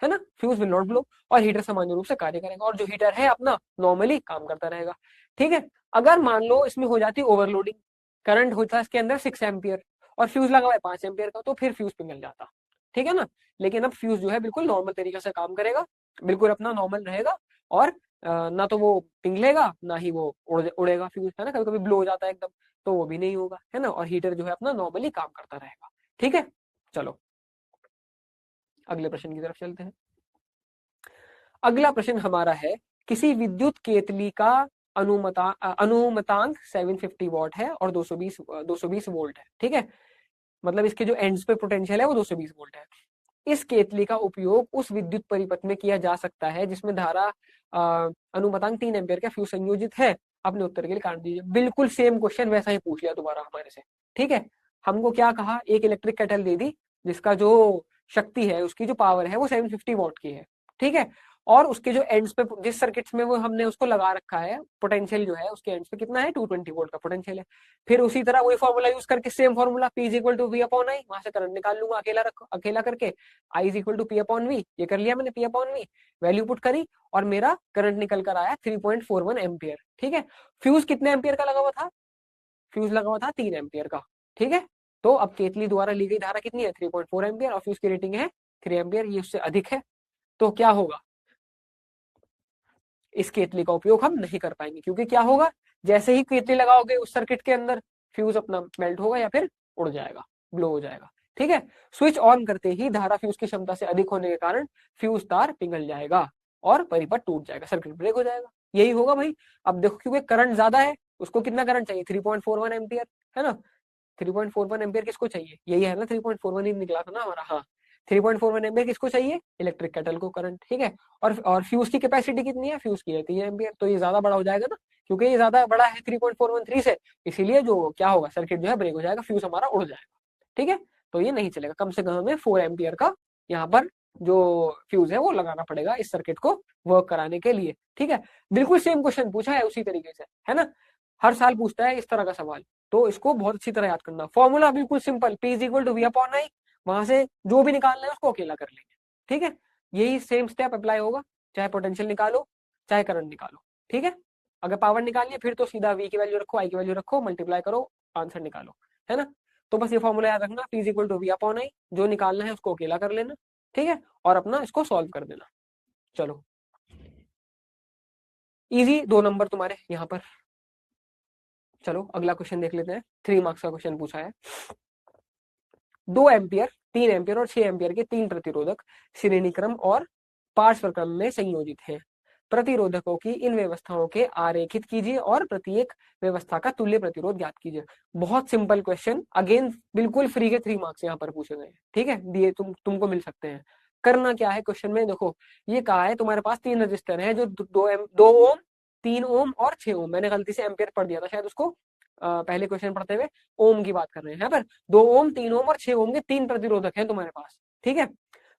है ना, फ्यूज विल नॉट ब्लो, और हीटर सामान्य रूप से कार्य करेगा, और जो हीटर है अपना नॉर्मली काम करता रहेगा। ठीक है, अगर मान लो इसमें हो जाती ओवरलोडिंग, करंट होता है इसके अंदर 6 एम्पियर और फ्यूज लगा हुआ है 5 एम्पियर का, तो फिर फ्यूज पिघल जाता। ठीक है ना, लेकिन अब फ्यूज जो है बिल्कुल नॉर्मल तरीके से काम करेगा, बिल्कुल अपना नॉर्मल रहेगा, और ना तो वो पिघलेगा ना ही वो उड़ेगा फ्यूज, है ना, कभी कभी ब्लो हो जाता है एकदम, तो वो भी नहीं होगा, है ना, और हीटर जो है अपना नॉर्मली काम करता रहेगा। ठीक है, चलो अगले प्रश्न की तरफ चलते हैं। अगला प्रश्न हमारा है, किसी विद्युत केतली का अनुमतांक 750 वॉट है और 220 वोल्ट है। ठीक है, मतलब इसके जो एंड्स पे पोटेंशियल है वो 220 वोल्ट है। इस केतली का उपयोग उस विद्युत परिपथ में किया जा सकता है जिसमें धारा अनुमतांक 3 एम्पियर का फ्यूज संयोजित है। अपने उत्तर के लिए कारण दीजिए। बिल्कुल सेम क्वेश्चन वैसा ही पूछ लिया दोबारा हमारे से। ठीक है, हमको क्या कहा, एक इलेक्ट्रिक केटल दे दी जिसका जो शक्ति है, उसकी जो पावर है वो 750 वॉट की है। ठीक है, और उसके जो एंड्स पे, जिस सर्किट्स में वो हमने उसको लगा रखा है, पोटेंशियल जो है उसके एंड्स पे कितना है, 220 वोल्ट का पोटेंशियल है। फिर उसी तरह वही फॉर्मूला यूज करके, same formula, P is equal to V upon I, वहां से करंट निकाल लूंगा अकेला करके, I is equal to P upon V, ये कर लिया मैंने, P upon V, value put करी, और मेरा करंट निकल कर आया 3.41 एम्पियर। ठीक है, फ्यूज कितने एम्पियर का लगा हुआ था, फ्यूज लगा हुआ था 3 एम्पियर का। ठीक है, तो अब केतली द्वारा ली गई धारा कितनी है, 3.4 एम्पियर, और फ्यूज की रेटिंग है 3 एम्पियर, ये उससे अधिक है। तो क्या होगा, इस केतली का उपयोग हम नहीं कर पाएंगे, क्योंकि क्या होगा, जैसे ही केतली लगाओगे उस सर्किट के अंदर, फ्यूज अपना मेल्ट होगा या फिर उड़ जाएगा, ब्लो हो जाएगा। ठीक है, स्विच ऑन करते ही धारा फ्यूज की क्षमता से अधिक होने के कारण फ्यूज तार पिघल जाएगा और परिपथ टूट जाएगा, सर्किट ब्रेक हो जाएगा। यही होगा भाई। अब देखो, क्योंकि करंट ज्यादा है, उसको कितना करंट चाहिए, 3.41 एम्पियर, है ना, 3.41 एम्पियर किसको चाहिए, यही है ना, 3.41 ही निकला था ना हमारा, हाँ, 3.41 एम्पियर किसको चाहिए, इलेक्ट्रिक केटल को करंट। ठीक है, और फ्यूज की कैपेसिटी कितनी है, फ्यूज की है 3 एम्पियर, तो ये ज्यादा बड़ा हो जाएगा ना, क्योंकि ये ज्यादा बड़ा है 3.413 से, इसीलिए जो क्या होगा, सर्किट जो है ब्रेक हो जाएगा, फ्यूज हमारा उड़ जाएगा। ठीक है, तो ये नहीं चलेगा, कम से कम हमें 4 एम्पियर का यहाँ पर जो फ्यूज है वो लगाना पड़ेगा इस सर्किट को वर्क कराने के लिए। ठीक है, बिल्कुल सेम क्वेश्चन पूछा है उसी तरीके से, है ना, हर साल पूछता है इस तरह का सवाल, तो इसको बहुत अच्छी तरह याद करना। फॉर्मूला बिल्कुल simple, P is equal to V upon I, वहां से जो भी निकालना है उसको अकेला कर लेंगे। ठीक है, यही सेम स्टेप अप्लाई होगा, चाहे पोटेंशियल निकालो चाहे करंट निकालो। ठीक है, अगर पावर निकालनी है फिर तो सीधा V की वैल्यू रखो, I की वैल्यू रखो, मल्टीप्लाई करो, आंसर निकालो, है ना। तो बस ये फॉर्मूला याद रखना, P is equal to V upon I, जो निकालना है उसको अकेला कर लेना। ठीक है, और अपना इसको सॉल्व कर देना। चलो, इजी 2 नंबर तुम्हारे यहाँ पर। चलो अगला क्वेश्चन देख लेते हैं, 3 मार्क्स का क्वेश्चन पूछा है। 2 एम्पियर, 3 एम्पियर और 6 एम्पियर के 3 प्रतिरोधक श्रेणी क्रम और पार्श्व क्रम में संयोजित हैं। प्रतिरोधकों की इन व्यवस्थाओं के आरेखित कीजिए और प्रत्येक व्यवस्था का तुल्य प्रतिरोध ज्ञात कीजिए। बहुत सिंपल क्वेश्चन, अगेन बिल्कुल फ्री के 3 मार्क्स यहाँ पर पूछे गए हैं। ठीक है, दिए तुमको मिल सकते हैं। करना क्या है, क्वेश्चन में देखो ये कहा है तुम्हारे पास 3 रजिस्टर है जो 2 ओम, 3 ओम और 6 ओम, मैंने गलती से एम्पियर पढ़ दिया था शायद उसको, पहले क्वेश्चन पढ़ते हुए ओम की बात कर रहे हैं यहाँ पर। 2 ओम, 3 ओम और 6 ओम के 3 प्रतिरोधक हैं तुम्हारे पास। ठीक है,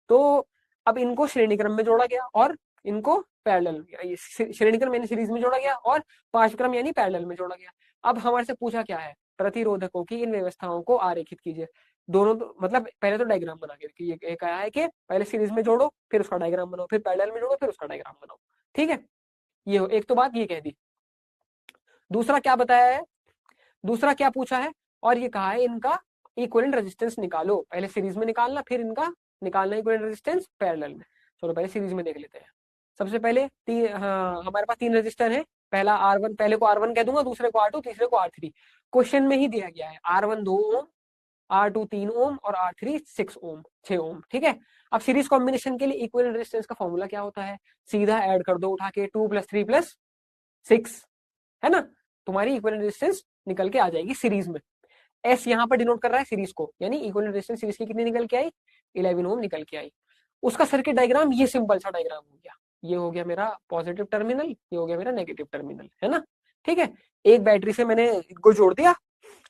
तो अब इनको श्रेणी क्रम में जोड़ा गया और इनको पैरेलल, श्रेणी क्रम यानी सीरीज में जोड़ा गया और पांचक्रम यानी पैरेलल में जोड़ा गया। अब हमारे से पूछा क्या है, प्रतिरोधकों की इन व्यवस्थाओं को आरेखित कीजिए। दोनों मतलब पहले तो डायग्राम बना के देखिए, ये कहा है कि पहले सीरीज में जोड़ो फिर उसका डायग्राम बनाओ, फिर पैरेलल में जोड़ो फिर उसका डायग्राम बनाओ। ठीक है, ये एक तो बात ये कह दी। दूसरा क्या बताया है, दूसरा क्या पूछा है, और ये कहा है इनका इक्विवेलेंट रेजिस्टेंस निकालो। पहले सीरीज में निकालना, फिर इनका निकालना इक्विवेलेंट रेजिस्टेंस पैरेलल में। चलो पहले सीरीज में देख लेते हैं। सबसे पहले हाँ, हमारे पास 3 रेजिस्टर है। पहला R1, पहले को R1 कह दूंगा, दूसरे को R2, तीसरे को R3। क्वेश्चन में ही दिया गया है R1 2 ओम, R2 3 ओम और R3 6 ओम 6 ओम। ठीक है, अब सीरीज कॉम्बिनेशन के लिए इक्विवेलेंट रेजिस्टेंस का फॉर्मूला क्या होता है, सीधा ऐड कर दो उठा के 2 + 3 + 6, है ना, तुम्हारी इक्विवेलेंट रेजिस्टेंस निकल के आ जाएगी सीरीज में। एस यहाँ पर डिनोट कर रहा है सीरीज को, यानी इक्विवेलेंट रेजिस्टेंस सीरीज की कितनी निकल के आई, 11 ओम निकल के आई। उसका सर्किट डायग्राम ये सिंपल सा डायग्राम हो गया। ये हो गया मेरा पॉजिटिव टर्मिनल, ये हो गया मेरा नेगेटिव टर्मिनल, है ना। ठीक है, एक बैटरी से मैंने इनको जोड़ दिया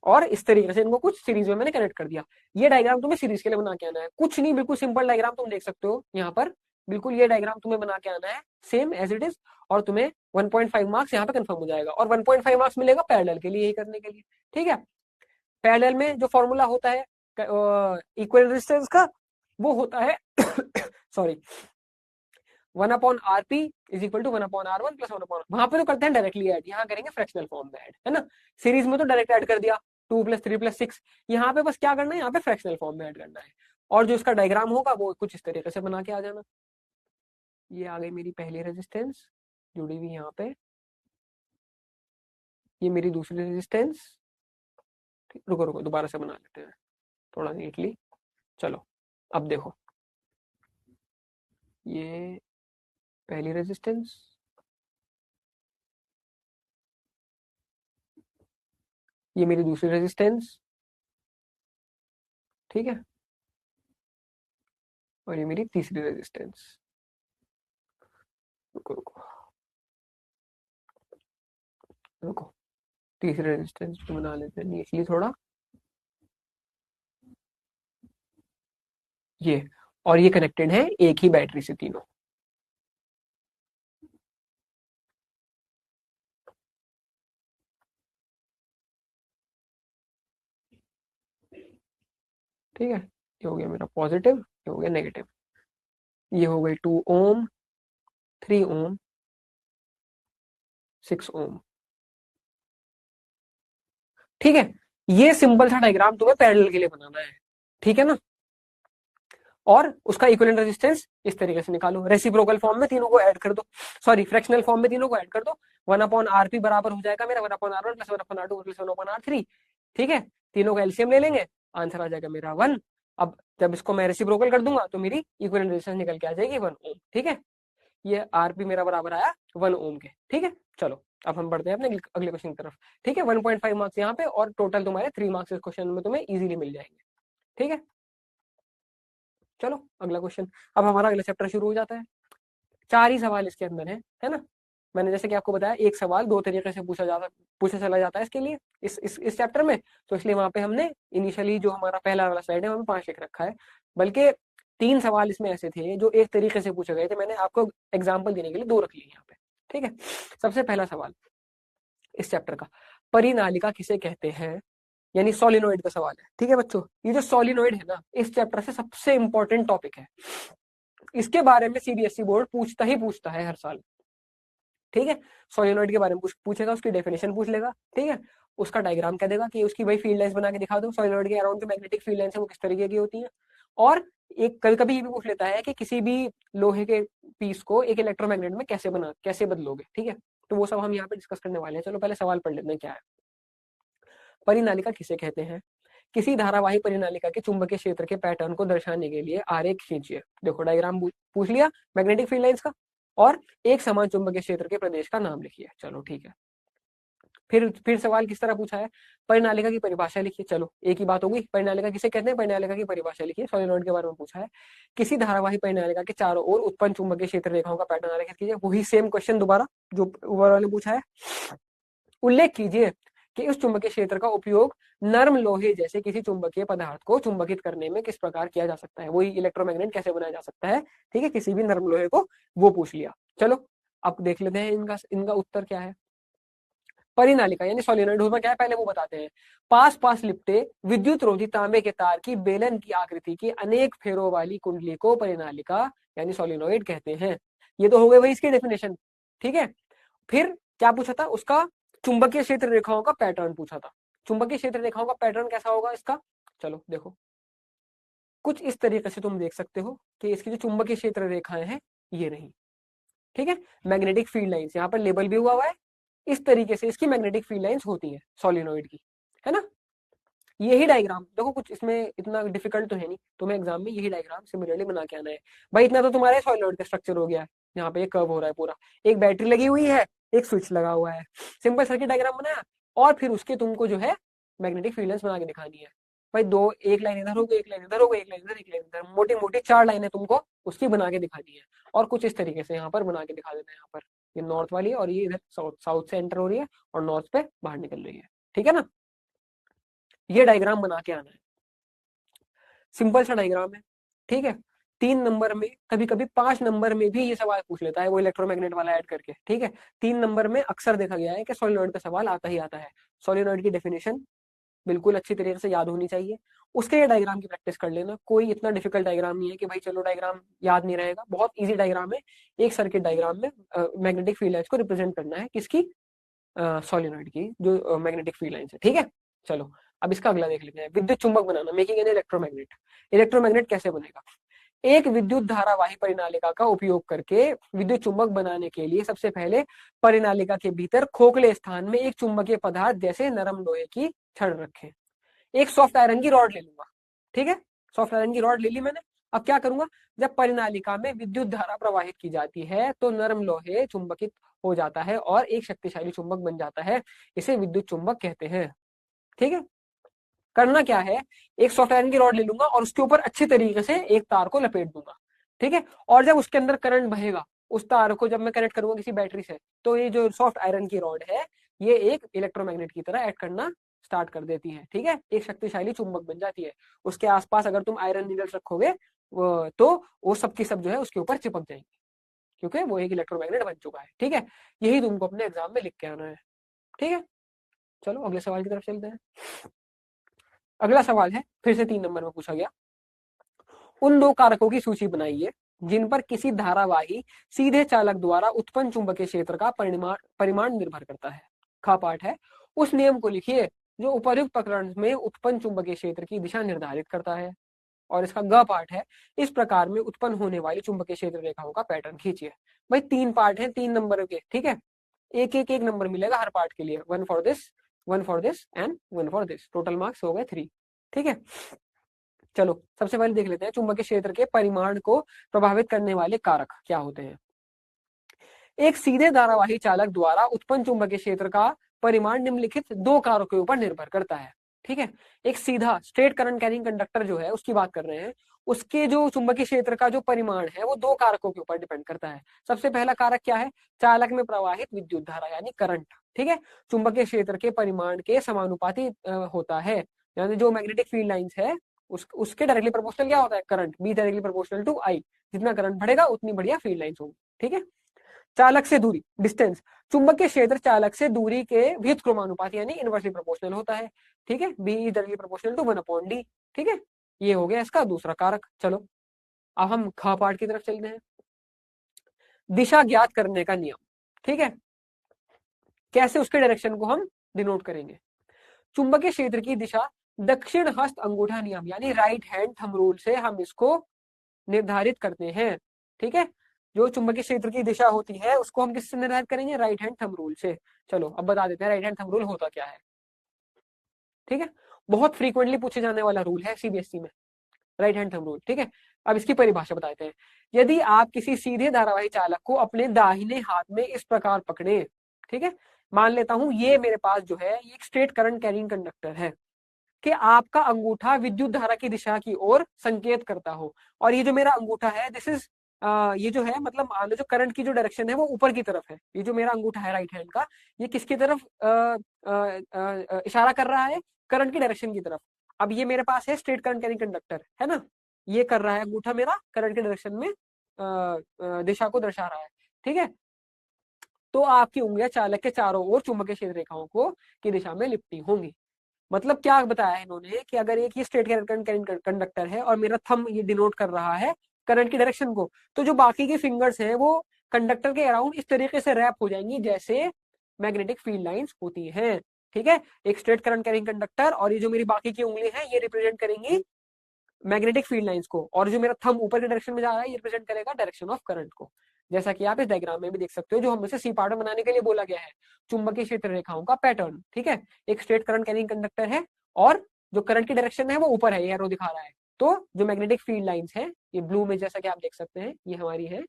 और इस तरीके से इनको कुछ सीरीज में मैंने कनेक्ट कर दिया। ये डायग्राम तुम्हें सीरीज के लिए बना के आना है, कुछ नहीं, बिल्कुल सिंपल डायग्राम तुम देख सकते हो यहाँ पर। बिल्कुल ये डायग्राम तुम्हें बना के आना है सेम एज इट इज, और तुम्हें 1.5 मार्क्स यहाँ पे कंफर्म हो जाएगा, और 1.5 मार्क्स मिलेगा पैरेलल के लिए यही करने के लिए। ठीक है, पैरेलल में जो फॉर्मूला होता है इक्वल रेजिस्टेंस का, वो होता है सॉरी 1/RP = 1/R1 + 1/, वहां पे तो करते हैं डायरेक्टली ऐड, यहाँ करेंगे फ्रैक्शनल फॉर्म में ऐड, है ना। सीरीज में तो डायरेक्ट ऐड कर दिया 2 + 3 + 6, यहाँ पे बस क्या करना है, यहाँ पे फ्रैक्शनल फॉर्म में ऐड करना है। और जो इसका डायग्राम होगा वो कुछ इस तरीके से बना के आ जाना। ये आ गई मेरी पहली रेजिस्टेंस जुड़ी हुई यहाँ पे, ये मेरी दूसरी रेजिस्टेंस। रुको रुको दोबारा से बना लेते हैं थोड़ा नीटली। चलो अब देखो, ये पहली रेजिस्टेंस, ये मेरी दूसरी रेजिस्टेंस, ठीक है, और ये मेरी तीसरी रेजिस्टेंस। रुको रुको रुको, तीसरी रेजिस्टेंस को बना लेते हैं नीटली थोड़ा, ये, और ये कनेक्टेड है एक ही बैटरी से तीनों। ठीक है, ये हो गया मेरा पॉजिटिव, ये हो गया नेगेटिव। ये हो गई 2 ओम, 3 ओम, 6 ओम। ठीक है, ये सिंपल सा डायग्राम तुम्हें पैरेलल के लिए बनाना है, ठीक है ना। और उसका इक्विवेलेंट रेजिस्टेंस इस तरीके से निकालो, रेसिप्रोकल फॉर्म में तीनों को ऐड कर दो, सॉरी फ्रैक्शनल फॉर्म में तीनों को ऐड कर दो। 1/RP बराबर हो जाएगा मेरा 1/R1 + 1/R2 + 1/R3। ठीक है, तीनों का एलसीएम ले लेंगे, आंसर आ जाएगा मेरा 1। अब जब इसको मैं रेसिप्रोकल कर दूंगा तो मेरी इक्विवेलेंट रेजिस्टेंस निकल के आ जाएगी 1 ओम। ठीक है, ये आरपी मेरा बराबर आया 1 ओम के। ठीक है, चलो अब हम बढ़ते हैं अपने अगले क्वेश्चन की तरफ। ठीक है, 1.5 मार्क्स यहाँ पे, और टोटल तुम्हारे 3 मार्क्स इस क्वेश्चन में तुम्हें इजीली मिल जाएंगे। ठीक है, चलो अगला क्वेश्चन। अब हमारा अगला चैप्टर शुरू हो जाता है। 4 ही सवाल इसके अंदर है ना। मैंने जैसे कि आपको बताया एक सवाल 2 तरीके से पूछा चला जाता है इसके लिए, इस चैप्टर में, तो इसलिए वहां पे हमने इनिशियली जो हमारा पहला वाला स्लाइड है वहां पे 5 लिख रखा है, बल्कि 3 सवाल इसमें ऐसे थे जो एक तरीके से पूछे गए थे, मैंने आपको एग्जाम्पल देने के लिए 2 रख लिए यहाँ पे। ठीक है, सबसे पहला सवाल इस चैप्टर का, परिनालिका किसे कहते हैं, यानी सोलिनोइड का सवाल है। ठीक है बच्चों, ये जो सोलिनोइड है ना, इस चैप्टर से सबसे इंपॉर्टेंट टॉपिक है, इसके बारे में सीबीएसई बोर्ड पूछता ही पूछता है हर साल। ठीक है, सोलिनोइड के बारे में पूछेगा, उसकी डेफिनेशन पूछ लेगा, ठीक है, उसका डायग्राम कह देगा कि उसकी भाई फील्ड लाइंस बना के दिखा दो, सोलिनोइड के अराउंड जो मैग्नेटिक फील्ड लाइंस है वो किस तरीके की होती है। और एक कभी कभी ये भी पूछ लेता है कि किसी भी लोहे के पीस को एक इलेक्ट्रोमैग्नेट में कैसे बदलोगे। ठीक है, तो वो सब हम यहाँ पे डिस्कस करने वाले हैं। चलो पहले सवाल पढ़ लेते हैं क्या है। परिनालिका किसे कहते हैं, किसी धारावाही परिनालिका के चुंबकीय क्षेत्र के पैटर्न को दर्शाने के लिए आरेख खींचिए। देखो डायग्राम पूछ लिया मैग्नेटिक फील्ड लाइंस का, और एक समान चुंबकीय क्षेत्र के प्रदेश का नाम लिखिए। चलो ठीक है, फिर सवाल किस तरह पूछा है, परिनालिका की परिभाषा लिखिए। चलो एक ही बात होगी, परिनालिका किसे कहते हैं, परिनालिका की परिभाषा लिखिए। सोलिनोइड के बारे में पूछा है, किसी धारावाही परिनालिका के चारों ओर उत्पन्न चुंबकीय क्षेत्र रेखाओं का पैटर्न आरेखित कीजिए। वही सेम क्वेश्चन दोबारा जो ऊपर वाले पूछा है। उल्लेख कीजिए कि उस चुंबकीय क्षेत्र का उपयोग नर्म लोहे जैसे किसी चुंबकीय पदार्थ को चुंबकित करने में किस प्रकार किया जा सकता है, वही इलेक्ट्रोमैग्नेट कैसे बनाया जा सकता है। ठीक है, किसी भी नर्म लोहे को, वो पूछ लिया। चलो अब देख लेते हैं इनका उत्तर क्या है। परिनालिका यानी सोलिनॉइड होता क्या है पहले वो बताते हैं। पास पास लिपटे विद्युत रोधी तांबे के तार की बेलन की आकृति की अनेक फेरों वाली कुंडली को परिनालिका यानी सोलिनॉइड कहते हैं। ये तो हो गए भाई इसकी डेफिनेशन। ठीक है, फिर क्या पूछा था उसका, चुंबकीय क्षेत्र रेखाओं का पैटर्न पूछा था। चुंबकीय क्षेत्र रेखाओं का पैटर्न कैसा होगा इसका, चलो देखो कुछ इस तरीके से तुम देख सकते हो कि इसकी जो चुंबकीय क्षेत्र रेखाएं हैं ये रही। ठीक है, मैग्नेटिक फील्ड लाइंस यहाँ पर लेबल भी हुआ है, इस तरीके से इसकी मैग्नेटिक फील्ड लाइंस होती है सोलिनॉइड की, है ना। यही डायग्राम देखो, कुछ इसमें इतना डिफिकल्ट तो है नहीं, तुम्हें एग्जाम में यही डायग्राम सिमिलरली बना के आना है। भाई इतना तो तुम्हारे सोलिनॉइड का स्ट्रक्चर हो गया है, यहाँ पे एक कर्व हो रहा है पूरा, एक बैटरी लगी हुई है, एक स्विच लगा हुआ है, सिंपल सर्किट डायग्राम बनाया, और फिर उसके तुमको जो है मैग्नेटिक फील्ड लाइंस बना के दिखानी है। भाई दो, एक लाइन इधर हो गई, एक लाइन इधर हो गई, एक लाइन इधर, एक लाइन इधर, मोटी मोटी 4 लाइनें तुमको उसकी बना के दिखानी है। और कुछ इस तरीके से यहाँ पर बना के दिखा देना है, यहाँ पर ये नॉर्थ वाली है और ये इधर साउथ, साउथ से एंटर हो रही है और नॉर्थ पे बाहर निकल रही है। ठीक है ना, ये डायग्राम बना के आना है, सिंपल सा डायग्राम है। ठीक है, 3 नंबर में, कभी कभी 5 नंबर में भी ये सवाल पूछ लेता है वो इलेक्ट्रोमैग्नेट वाला ऐड करके। ठीक है, 3 नंबर में अक्सर देखा गया है कि सोलिनॉइड का सवाल आता ही आता है। सोलिनॉइड की डेफिनेशन बिल्कुल अच्छी तरीके से याद होनी चाहिए, उसके लिए डायग्राम की प्रैक्टिस कर लेना। कोई इतना डिफिकल्ट डायग्राम नहीं है कि भाई चलो डायग्राम याद नहीं रहेगा, बहुत इजी डायग्राम है। एक सर्किट डायग्राम में मैग्नेटिक फील्ड लाइंस को रिप्रेजेंट करना है, किसकी, सोलिनॉइड की जो मैग्नेटिक फील्ड लाइंस है। ठीक है, चलो अब इसका अगला देख लेते हैं, विद्युत चुंबक बनाना, मेकिंग एन इलेक्ट्रोमैग्नेट। इलेक्ट्रोमैग्नेट कैसे बनेगा, एक विद्युत धारावाही परिनालिका का उपयोग करके विद्युत चुंबक बनाने के लिए सबसे पहले परिनालिका के भीतर खोखले स्थान में एक चुंबकीय पदार्थ जैसे नरम लोहे की छड़ रखें। एक सॉफ्ट आयरन की रॉड ले लूंगा। ठीक है, सॉफ्ट आयरन की रॉड ले ली मैंने। अब क्या करूंगा, जब परिनालिका में विद्युत धारा प्रवाहित की जाती है तो नरम लोहे चुंबकित हो जाता है और एक शक्तिशाली चुंबक बन जाता है, इसे विद्युत चुंबक कहते हैं। ठीक है, करना क्या है, एक सॉफ्ट आयरन की रॉड ले लूंगा और उसके ऊपर अच्छी तरीके से एक तार को लपेट दूंगा। ठीक है, और जब उसके अंदर करंट बहेगा, उस तार को जब मैं कनेक्ट करूंगा किसी बैटरी से, तो ये जो सॉफ्ट आयरन की रॉड है ये एक इलेक्ट्रोमैग्नेट की तरह एक्ट करना स्टार्ट कर देती है। ठीक है, एक शक्तिशाली चुंबक बन जाती है। उसके आसपास अगर तुम आयरन नीडल्स रखोगे तो वो सब की सब जो है उसके ऊपर चिपक जाएंगे, क्योंकि वो एक इलेक्ट्रोमैग्नेट बन चुका है। ठीक है, यही तुमको अपने एग्जाम में लिख के आना है। ठीक है, चलो अगले सवाल की तरफ चलते हैं। अगला सवाल है, फिर से 3 नंबर में पूछा गया, उन दो कारकों की सूची बनाइए जिन पर किसी धारावाही सीधे चालक द्वारा उत्पन्न चुंबकीय क्षेत्र का परिमाण निर्भर करता है। खा पाठ है, उस नियम को लिखिए जो उपर्युक्त प्रकरण में उत्पन्न चुंबकीय क्षेत्र की दिशा निर्धारित करता है। और इसका ग पार्ट है, इस प्रकार में उत्पन्न होने वाली चुंबकीय क्षेत्र रेखाओं का पैटर्न खींचिए। भाई 3 पार्ट है 3 नंबर के। ठीक है, एक नंबर मिलेगा हर पार्ट के लिए, 1 for this, 1 for this and 1 for this, total marks हो गए 3। ठीक है, चलो सबसे पहले देख लेते हैं चुंबकीय क्षेत्र के परिमाण को प्रभावित करने वाले कारक क्या होते हैं। एक सीधे धारावाही चालक द्वारा उत्पन्न चुंबकीय क्षेत्र का परिमाण निम्नलिखित 2 कारकों के ऊपर निर्भर करता है। ठीक है, एक सीधा स्ट्रेट करंट कैरिंग कंडक्टर जो है उसकी बात कर रहे हैं, उसके जो चुंबकीय क्षेत्र का जो परिमाण है वो 2 कारकों के ऊपर डिपेंड करता है। सबसे पहला कारक क्या है, चालक में प्रवाहित विद्युत धारा यानी करंट। ठीक है, चुंबकीय क्षेत्र के परिमाण के समानुपाती होता है, यानी जो मैग्नेटिक फील्ड लाइंस है उसके डायरेक्टली प्रोपोर्शनल क्या होता है, current, be directly proportional to I. जितना करंट बढ़ेगा उतनी बढ़िया फील्ड लाइंस होगी। ठीक है, चालक से दूरी, डिस्टेंस, चुंबकीय क्षेत्र चालक से दूरी के व्युत्क्रमानुपाती यानी इनवर्सली प्रोपोर्शनल होता है। ठीक है, B is directly proportional to 1/d। ठीक है, ये हो गया इसका दूसरा कारक। चलो अब हम ख पार्ट की तरफ चलते हैं, दिशा ज्ञात करने का नियम। ठीक है, कैसे उसके डायरेक्शन को हम डिनोट करेंगे, चुंबकीय क्षेत्र की दिशा दक्षिण हस्त अंगूठा नियम यानी राइट हैंड थंब रूल से हम इसको निर्धारित करते हैं। ठीक है, जो चुंबकीय क्षेत्र की दिशा होती है उसको हम किससे निर्धारित करेंगे, राइट हैंड थंब रूल से। चलो अब बता देते हैं राइट हैंड थंब रूल होता क्या है। ठीक है, बहुत फ्रीक्वेंटली पूछे जाने वाला रूल है सीबीएसई में, राइट हैंड थंब रूल। ठीक है, अब इसकी परिभाषा बताते हैं। यदि आप किसी सीधे धारावाही चालक को अपने दाहिने हाथ में इस प्रकार पकड़े, ठीक है, मान लेता हूं ये मेरे पास जो है ये एक स्ट्रेट करंट कैरिंग कंडक्टर है, कि आपका अंगूठा विद्युत धारा की दिशा की ओर संकेत करता हो, और ये जो मेरा अंगूठा है दिस इज ये जो है मतलब मान लो जो करंट की जो डायरेक्शन है वो ऊपर की तरफ है। ये जो मेरा अंगूठा है राइट हैंड का, ये किसकी तरफ इशारा कर रहा है, करंट की डायरेक्शन की तरफ। अब ये मेरे पास है स्ट्रेट करंट कैरिंग कंडक्टर, है ना, ये कर रहा है अंगूठा मेरा करंट की डायरेक्शन में दिशा को दर्शा रहा है। ठीक है, तो आपकी उंगलियां चालक के चारों ओर चुंबकीय क्षेत्र रेखाओं को की दिशा में लिपटी होंगी। मतलब क्या बताया है इन्होंने कि अगर एक ये स्ट्रेट करंट कंडक्टर है और मेरा थंब ये डिनोट कर रहा है करंट की डायरेक्शन को, तो जो बाकी के फिंगर्स हैं वो कंडक्टर के अराउंड इस तरीके से रैप हो जाएंगी जैसे मैग्नेटिक फील्ड लाइंस होती हैं। ठीक है, एक स्ट्रेट करंट कैरिंग कंडक्टर और ये जो मेरी बाकी की उंगली है ये रिप्रेजेंट करेंगी मैग्नेटिक फील्ड लाइंस को, और जो मेरा थंब ऊपर की डायरेक्शन में जा रहा है ये रिप्रेजेंट करेगा डायरेक्शन ऑफ करंट को। जैसा कि आप इस डायग्राम में भी देख सकते हो, जो हमसे सी पार्ट बनाने के लिए बोला गया है, चुंबकीय क्षेत्र रेखाओं का पैटर्न। ठीक है, एक स्ट्रेट करंट कैरिंग कंडक्टर है और जो करंट की डायरेक्शन है वो ऊपर है, ये एरो दिखा रहा है। तो जो मैग्नेटिक फील्ड लाइंस है ये ब्लू में, जैसा कि आप देख सकते हैं, ये हमारी है,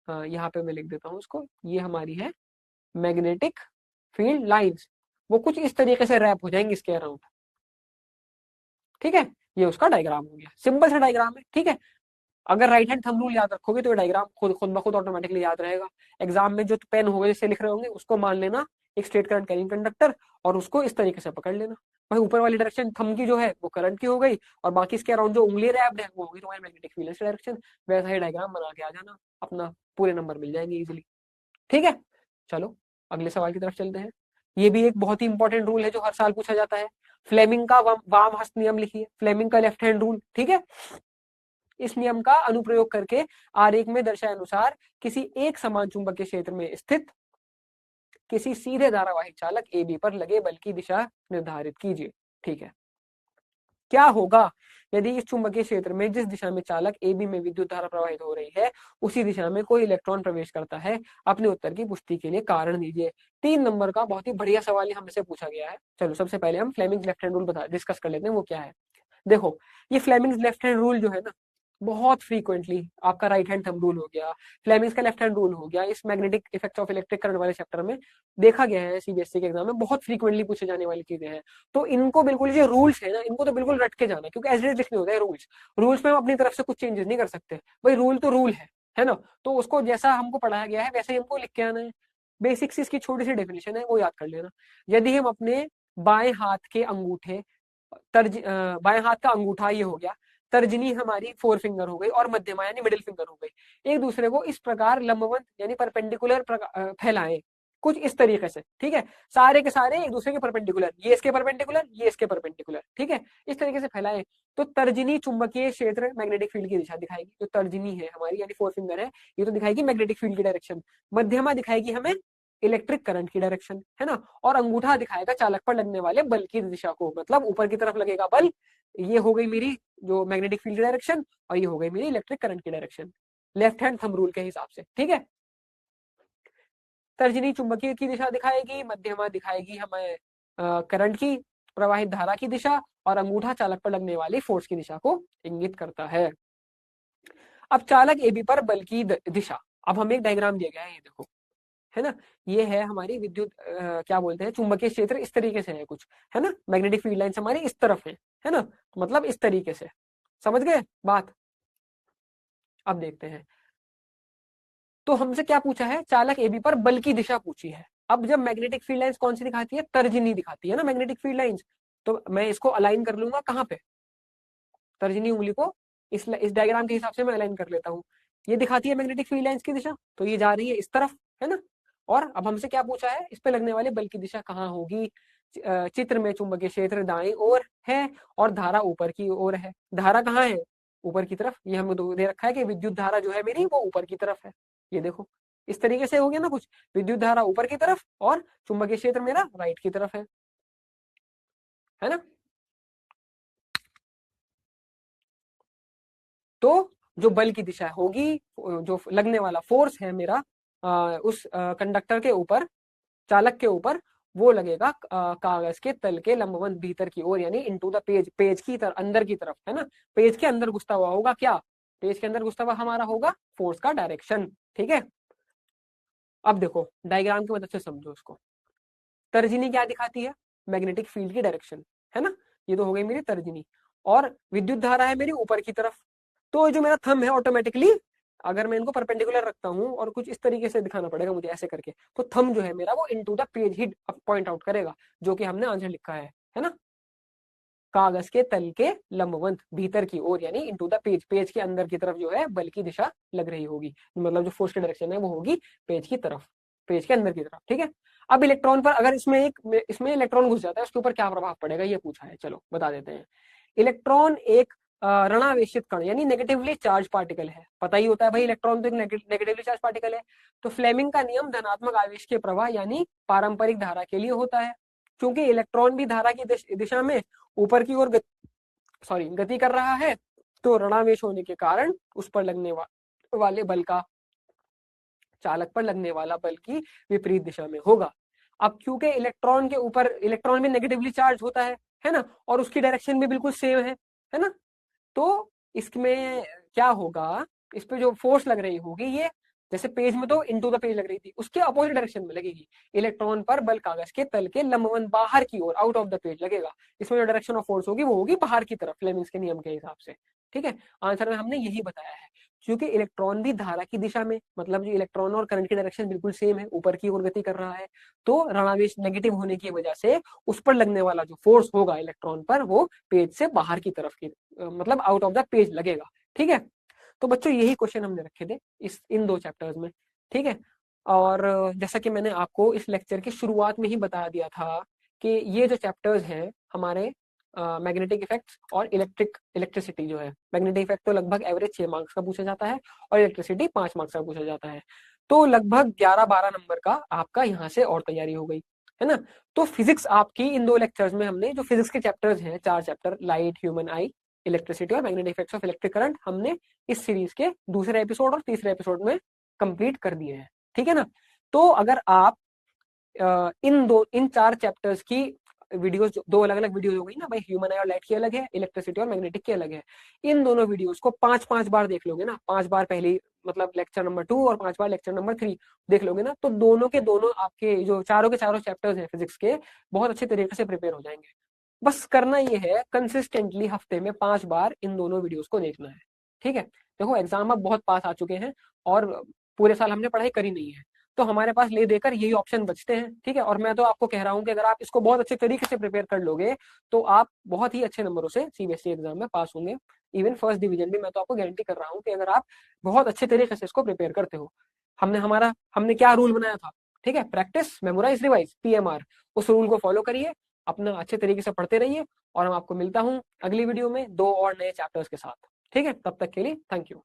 यहाँ पे मैं लिख देता हूँ इसको, ये हमारी है मैग्नेटिक फील्ड लाइंस। वो कुछ इस तरीके से रैप हो जाएंगे इसके अराउंड। ठीक है, ये उसका डायग्राम हो गया, सिंपल सा डायग्राम है। ठीक है, अगर राइट हैंड थंब रूल याद रखोगे तो ये डायग्राम खुद खुद ब खुद ऑटोमेटिकली याद रहेगा। एग्जाम में जो पेन होगा जिससे लिख रहे होंगे उसको मान लेना एक स्ट्रेट करंट कैरिंग कंडक्टर, और उसको इस तरीके से पकड़ लेना। भाई ऊपर वाली डायरेक्शन थंब की जो है वो करंट की हो गई, और बाकी इसके अराउंड जो उंगली रैप्ड है वो होगी तुम्हारी मैग्नेटिक फील्ड डायरेक्शन। वैसा ही डायग्राम बना के आ जाना, अपना पूरे नंबर मिल जाएंगे इजिली। ठीक है, चलो अगले सवाल की तरफ चलते हैं। ये भी एक बहुत ही इंपॉर्टेंट रूल है जो हर साल पूछा जाता है। फ्लेमिंग का वाम हस्त नियम लिखिए, फ्लेमिंग का लेफ्ट हैंड रूल। ठीक है, इस नियम का अनुप्रयोग करके आरेख में दर्शाए अनुसार किसी एक समान चुंबकीय क्षेत्र में स्थित किसी सीधे धारावाहिक चालक ए बी पर लगे बल की दिशा निर्धारित कीजिए। ठीक है, क्या होगा यदि इस चुंबकीय क्षेत्र में जिस दिशा में चालक ए बी में विद्युत धारा प्रवाहित हो रही है उसी दिशा में कोई इलेक्ट्रॉन प्रवेश करता है? अपने उत्तर की पुष्टि के लिए कारण दीजिए। 3 नंबर का बहुत ही बढ़िया सवाल हमसे पूछा गया है। चलो सबसे पहले हम Fleming left hand rule discuss कर लेते हैं, वो क्या है। देखो, ये फ्लेमिंग्स लेफ्ट हैंड रूल जो है ना, बहुत फ्रीक्वेंटली आपका राइट हैंड थंब रूल हो गया, फ्लेमिंग्स का लेफ्ट हैंड रूल हो गया, इस magnetic effects of electric current वाले चैप्टर में देखा गया है। सीबीएसई के एग्जाम में बहुत फ्रीक्वेंटली पूछे जाने वाली चीजें हैं। तो इनको बिल्कुल, ये रूल्स है ना, इनको तो बिल्कुल रट के जाना है, क्योंकि एज इट इज लिखने होते हैं रूल्स। रूल्स में हम अपनी तरफ से कुछ चेंजेस नहीं कर सकते। भाई रूल तो रूल है ना, तो उसको जैसा हमको पढ़ाया गया है वैसे ही हमको लिख के आना है। बेसिक्स इसकी छोटी सी डेफिनेशन है, वो याद कर लेना। यदि हम अपने बाएं हाथ के अंगूठे बाएं हाथ का अंगूठा ये हो गया, तर्जनी हमारी फोर फिंगर हो गई, और मध्यमा यानी मिडिल फिंगर हो गई, एक दूसरे को इस प्रकार लंबवत यानी परपेंडिकुलर फैलाएं, कुछ इस तरीके से। ठीक है, सारे के सारे एक दूसरे के परपेंडिकुलर, ये इसके परपेंडिकुलर, ये इसके परपेंडिकुलर। ठीक है, इस तरीके से फैलाएं तो तर्जनी चुंबकीय क्षेत्र मैग्नेटिक फील्ड की दिशा दिखाएगी। जो तर्जनी है हमारी यानी फोर फिंगर है, ये तो दिखाएगी मैग्नेटिक फील्ड की डायरेक्शन। मध्यमा दिखाएगी हमें इलेक्ट्रिक करंट की डायरेक्शन, है ना, और अंगूठा दिखाएगा चालक पर लगने वाले बल की दिशा को, मतलब ऊपर की तरफ लगेगा बल। ये हो गई मेरी जो मैग्नेटिक फील्ड की डायरेक्शन, और ये हो गई मेरी इलेक्ट्रिक करंट की direction left hand thumb rule के हिसाब से। ठीक है, तर्जनी चुंबकीय की दिशा दिखाएगी, मध्यमा दिखाएगी हमें करंट की प्रवाहित धारा की दिशा, और अंगूठा चालक पर लगने वाली फोर्स की दिशा को इंगित करता है। अब चालक एबी पर बल की दिशा, अब हमें एक डायग्राम दिया गया है, ये देखो, है ना, ये है हमारी विद्युत क्या बोलते हैं, चुंबकीय क्षेत्र इस तरीके से है कुछ, है ना, मैग्नेटिक फील्ड लाइंस हमारी इस तरफ है ना, मतलब इस तरीके से। समझ गए बात? अब देखते हैं, तो हमसे क्या पूछा है, चालक एबी पर बल की दिशा पूछी है। अब जब मैग्नेटिक फील्ड लाइंस कौन सी दिखाती है, तर्जनी दिखाती है ना मैग्नेटिक फील्ड लाइंस, तो मैं इसको अलाइन कर लूंगा कहाँ पे, तर्जनी उंगली को इस डायग्राम के हिसाब से मैं अलाइन कर लेता हूँ। ये दिखाती है मैग्नेटिक फील्ड लाइंस की दिशा, तो ये जा रही है इस तरफ, है ना। और अब हमसे क्या पूछा है, इस पे लगने वाले बल की दिशा कहाँ होगी। चित्र में चुंबकीय क्षेत्र दाईं ओर है और धारा ऊपर की ओर है। धारा कहाँ है, ऊपर की तरफ। ये हमें दे रखा है कि विद्युत धारा जो है मेरी वो ऊपर की तरफ है। ये देखो, इस तरीके से हो गया ना कुछ, विद्युत धारा ऊपर की तरफ और चुंबकीय क्षेत्र मेरा राइट की तरफ है ना। तो जो बल की दिशा होगी, जो लगने वाला फोर्स है मेरा उस कंडक्टर के ऊपर, चालक के ऊपर, वो लगेगा कागज के तल के लंबवत भीतर की ओर, यानी इनटू द पेज, पेज की तरफ, अंदर की तरफ, है ना। पेज के अंदर घुसता हुआ होगा क्या, पेज के अंदर घुसता हुआ हमारा होगा फोर्स का डायरेक्शन। ठीक है, अब देखो डायग्राम की मदद से समझो इसको। तर्जनी क्या दिखाती है, मैग्नेटिक फील्ड की डायरेक्शन, है ना। ये तो हो गई मेरी तर्जनी, और विद्युत धारा है मेरी ऊपर की तरफ। तो जो मेरा थंब है ऑटोमेटिकली, अगर मैं इनको परपेंडिकुलर रखता हूँ और कुछ इस तरीके से दिखाना पड़ेगा मुझे ऐसे करके, तो थंब जो है मेरा वो into the page he point out करेगा, जो कि हमने आंसर लिखा है ना। कागज के तल के लंबवत भीतर की ओर, यानी इनटू द पेज, पेज के अंदर की तरफ जो है बल की दिशा लग रही होगी, मतलब जो फोर्स की डायरेक्शन है वो होगी पेज की तरफ, पेज के अंदर की तरफ। ठीक है, अब इलेक्ट्रॉन पर अगर इसमें इलेक्ट्रॉन घुस जाता है, उसके ऊपर क्या प्रभाव पड़ेगा ये पूछा है, चलो बता देते हैं। इलेक्ट्रॉन एक ऋणावेशित कण यानी नेगेटिवली चार्ज पार्टिकल है, पता ही होता है भाई, इलेक्ट्रॉन तो एक नेगेटिवली चार्ज पार्टिकल है। तो फ्लेमिंग का नियम धनात्मक आवेश के प्रवाह यानी पारंपरिक धारा के लिए होता है, क्योंकि इलेक्ट्रॉन भी धारा की दिशा में ऊपर की ओर गति कर रहा है, तो ऋणावेश होने के कारण उस पर लगने वाले बल का, चालक पर लगने वाला बल की विपरीत दिशा में होगा। अब क्योंकि इलेक्ट्रॉन के ऊपर, इलेक्ट्रॉन भी नेगेटिवली चार्ज होता है ना, और उसकी डायरेक्शन भी बिल्कुल सेम है ना, तो इसमें क्या होगा, इस पे जो फोर्स लग रही होगी ये, जैसे पेज में तो इनटू द पेज लग रही थी, उसके अपोजिट डायरेक्शन में लगेगी। इलेक्ट्रॉन पर बल कागज के तल के लंबवत बाहर की ओर, आउट ऑफ द पेज लगेगा। इसमें जो डायरेक्शन ऑफ फोर्स होगी वो होगी बाहर की तरफ, फ्लेमिंग्स के नियम के हिसाब से। ठीक है, आंसर में हमने यही बताया है, क्योंकि इलेक्ट्रॉन भी धारा की दिशा में, मतलब जो इलेक्ट्रॉन और करंट की डायरेक्शन बिल्कुल सेम है, ऊपर की ओर गति कर रहा है, तो ऋणावेश नेगेटिव होने की वजह से उस पर लगने वाला जो फोर्स होगा इलेक्ट्रॉन पर, वो पेज से बाहर की तरफ की, मतलब आउट ऑफ द पेज लगेगा। ठीक है, तो बच्चों यही क्वेश्चन हमने रखे थे इन 2 चैप्टर्स में। ठीक है, और जैसा कि मैंने आपको इस लेक्चर की शुरुआत में ही बता दिया था कि ये जो चैप्टर्स हैं हमारे मैग्नेटिक इफेक्ट्स और इलेक्ट्रिसिटी जो है, मैग्नेटिक इफेक्ट तो लगभग एवरेज 6 मार्क्स का पूछा जाता है और इलेक्ट्रिसिटी 5 मार्क्स का पूछा जाता है, तो लगभग 11-12 नंबर का आपका यहाँ से और तैयारी हो गई है ना। तो फिजिक्स आपकी इन 2 लेक्चर्स में हमने जो फिजिक्स के चैप्टर्स हैं, 4 chapter, light, human eye, electricity और magnetic effects of electric current, हमने इस सीरीज के दूसरे एपिसोड और तीसरे एपिसोड में कंप्लीट कर दिए हैं। ठीक है ना, तो अगर आप इन 4 चैप्टर्स की वीडियोस, 2 अलग अलग वीडियो हो गई ना भाई, ह्यूमन आई और लाइट की अलग है, इलेक्ट्रिसिटी और मैग्नेटिक की अलग है, इन दोनों वीडियोस को 5-5 बार देख लोगे ना, 5 बार पहले मतलब लेक्चर नंबर 2 और 5 बार लेक्चर नंबर 3 देख लोगे ना, तो दोनों के दोनों आपके जो चारों के चारों चैप्टर्स हैं फिजिक्स के, बहुत अच्छे तरीके से प्रिपेयर हो जाएंगे। बस करना ये है, कंसिस्टेंटली हफ्ते में 5 बार इन दोनों वीडियोस को देखना है। ठीक है, देखो एग्जाम अब बहुत पास आ चुके हैं और पूरे साल हमने पढ़ाई करी नहीं है, तो हमारे पास ले देकर यही ऑप्शन बचते हैं। ठीक है, और मैं तो आपको कह रहा हूँ कि अगर आप इसको बहुत अच्छे तरीके से प्रिपेयर कर लोगे तो आप बहुत ही अच्छे नंबरों से सीबीएसई एग्जाम में पास होंगे, इवन फर्स्ट डिवीजन भी। मैं तो आपको गारंटी कर रहा हूँ कि अगर आप बहुत अच्छे तरीके से इसको प्रिपेयर करते हो। हमने क्या रूल बनाया था, ठीक है, प्रैक्टिस, मेमोराइज, रिवाइज, पीएमआर, उस रूल को फॉलो करिए, अपना अच्छे तरीके से पढ़ते रहिए, और मैं आपको मिलता हूँ अगली वीडियो में 2 और नए चैप्टर्स के साथ। ठीक है, तब तक के लिए थैंक यू।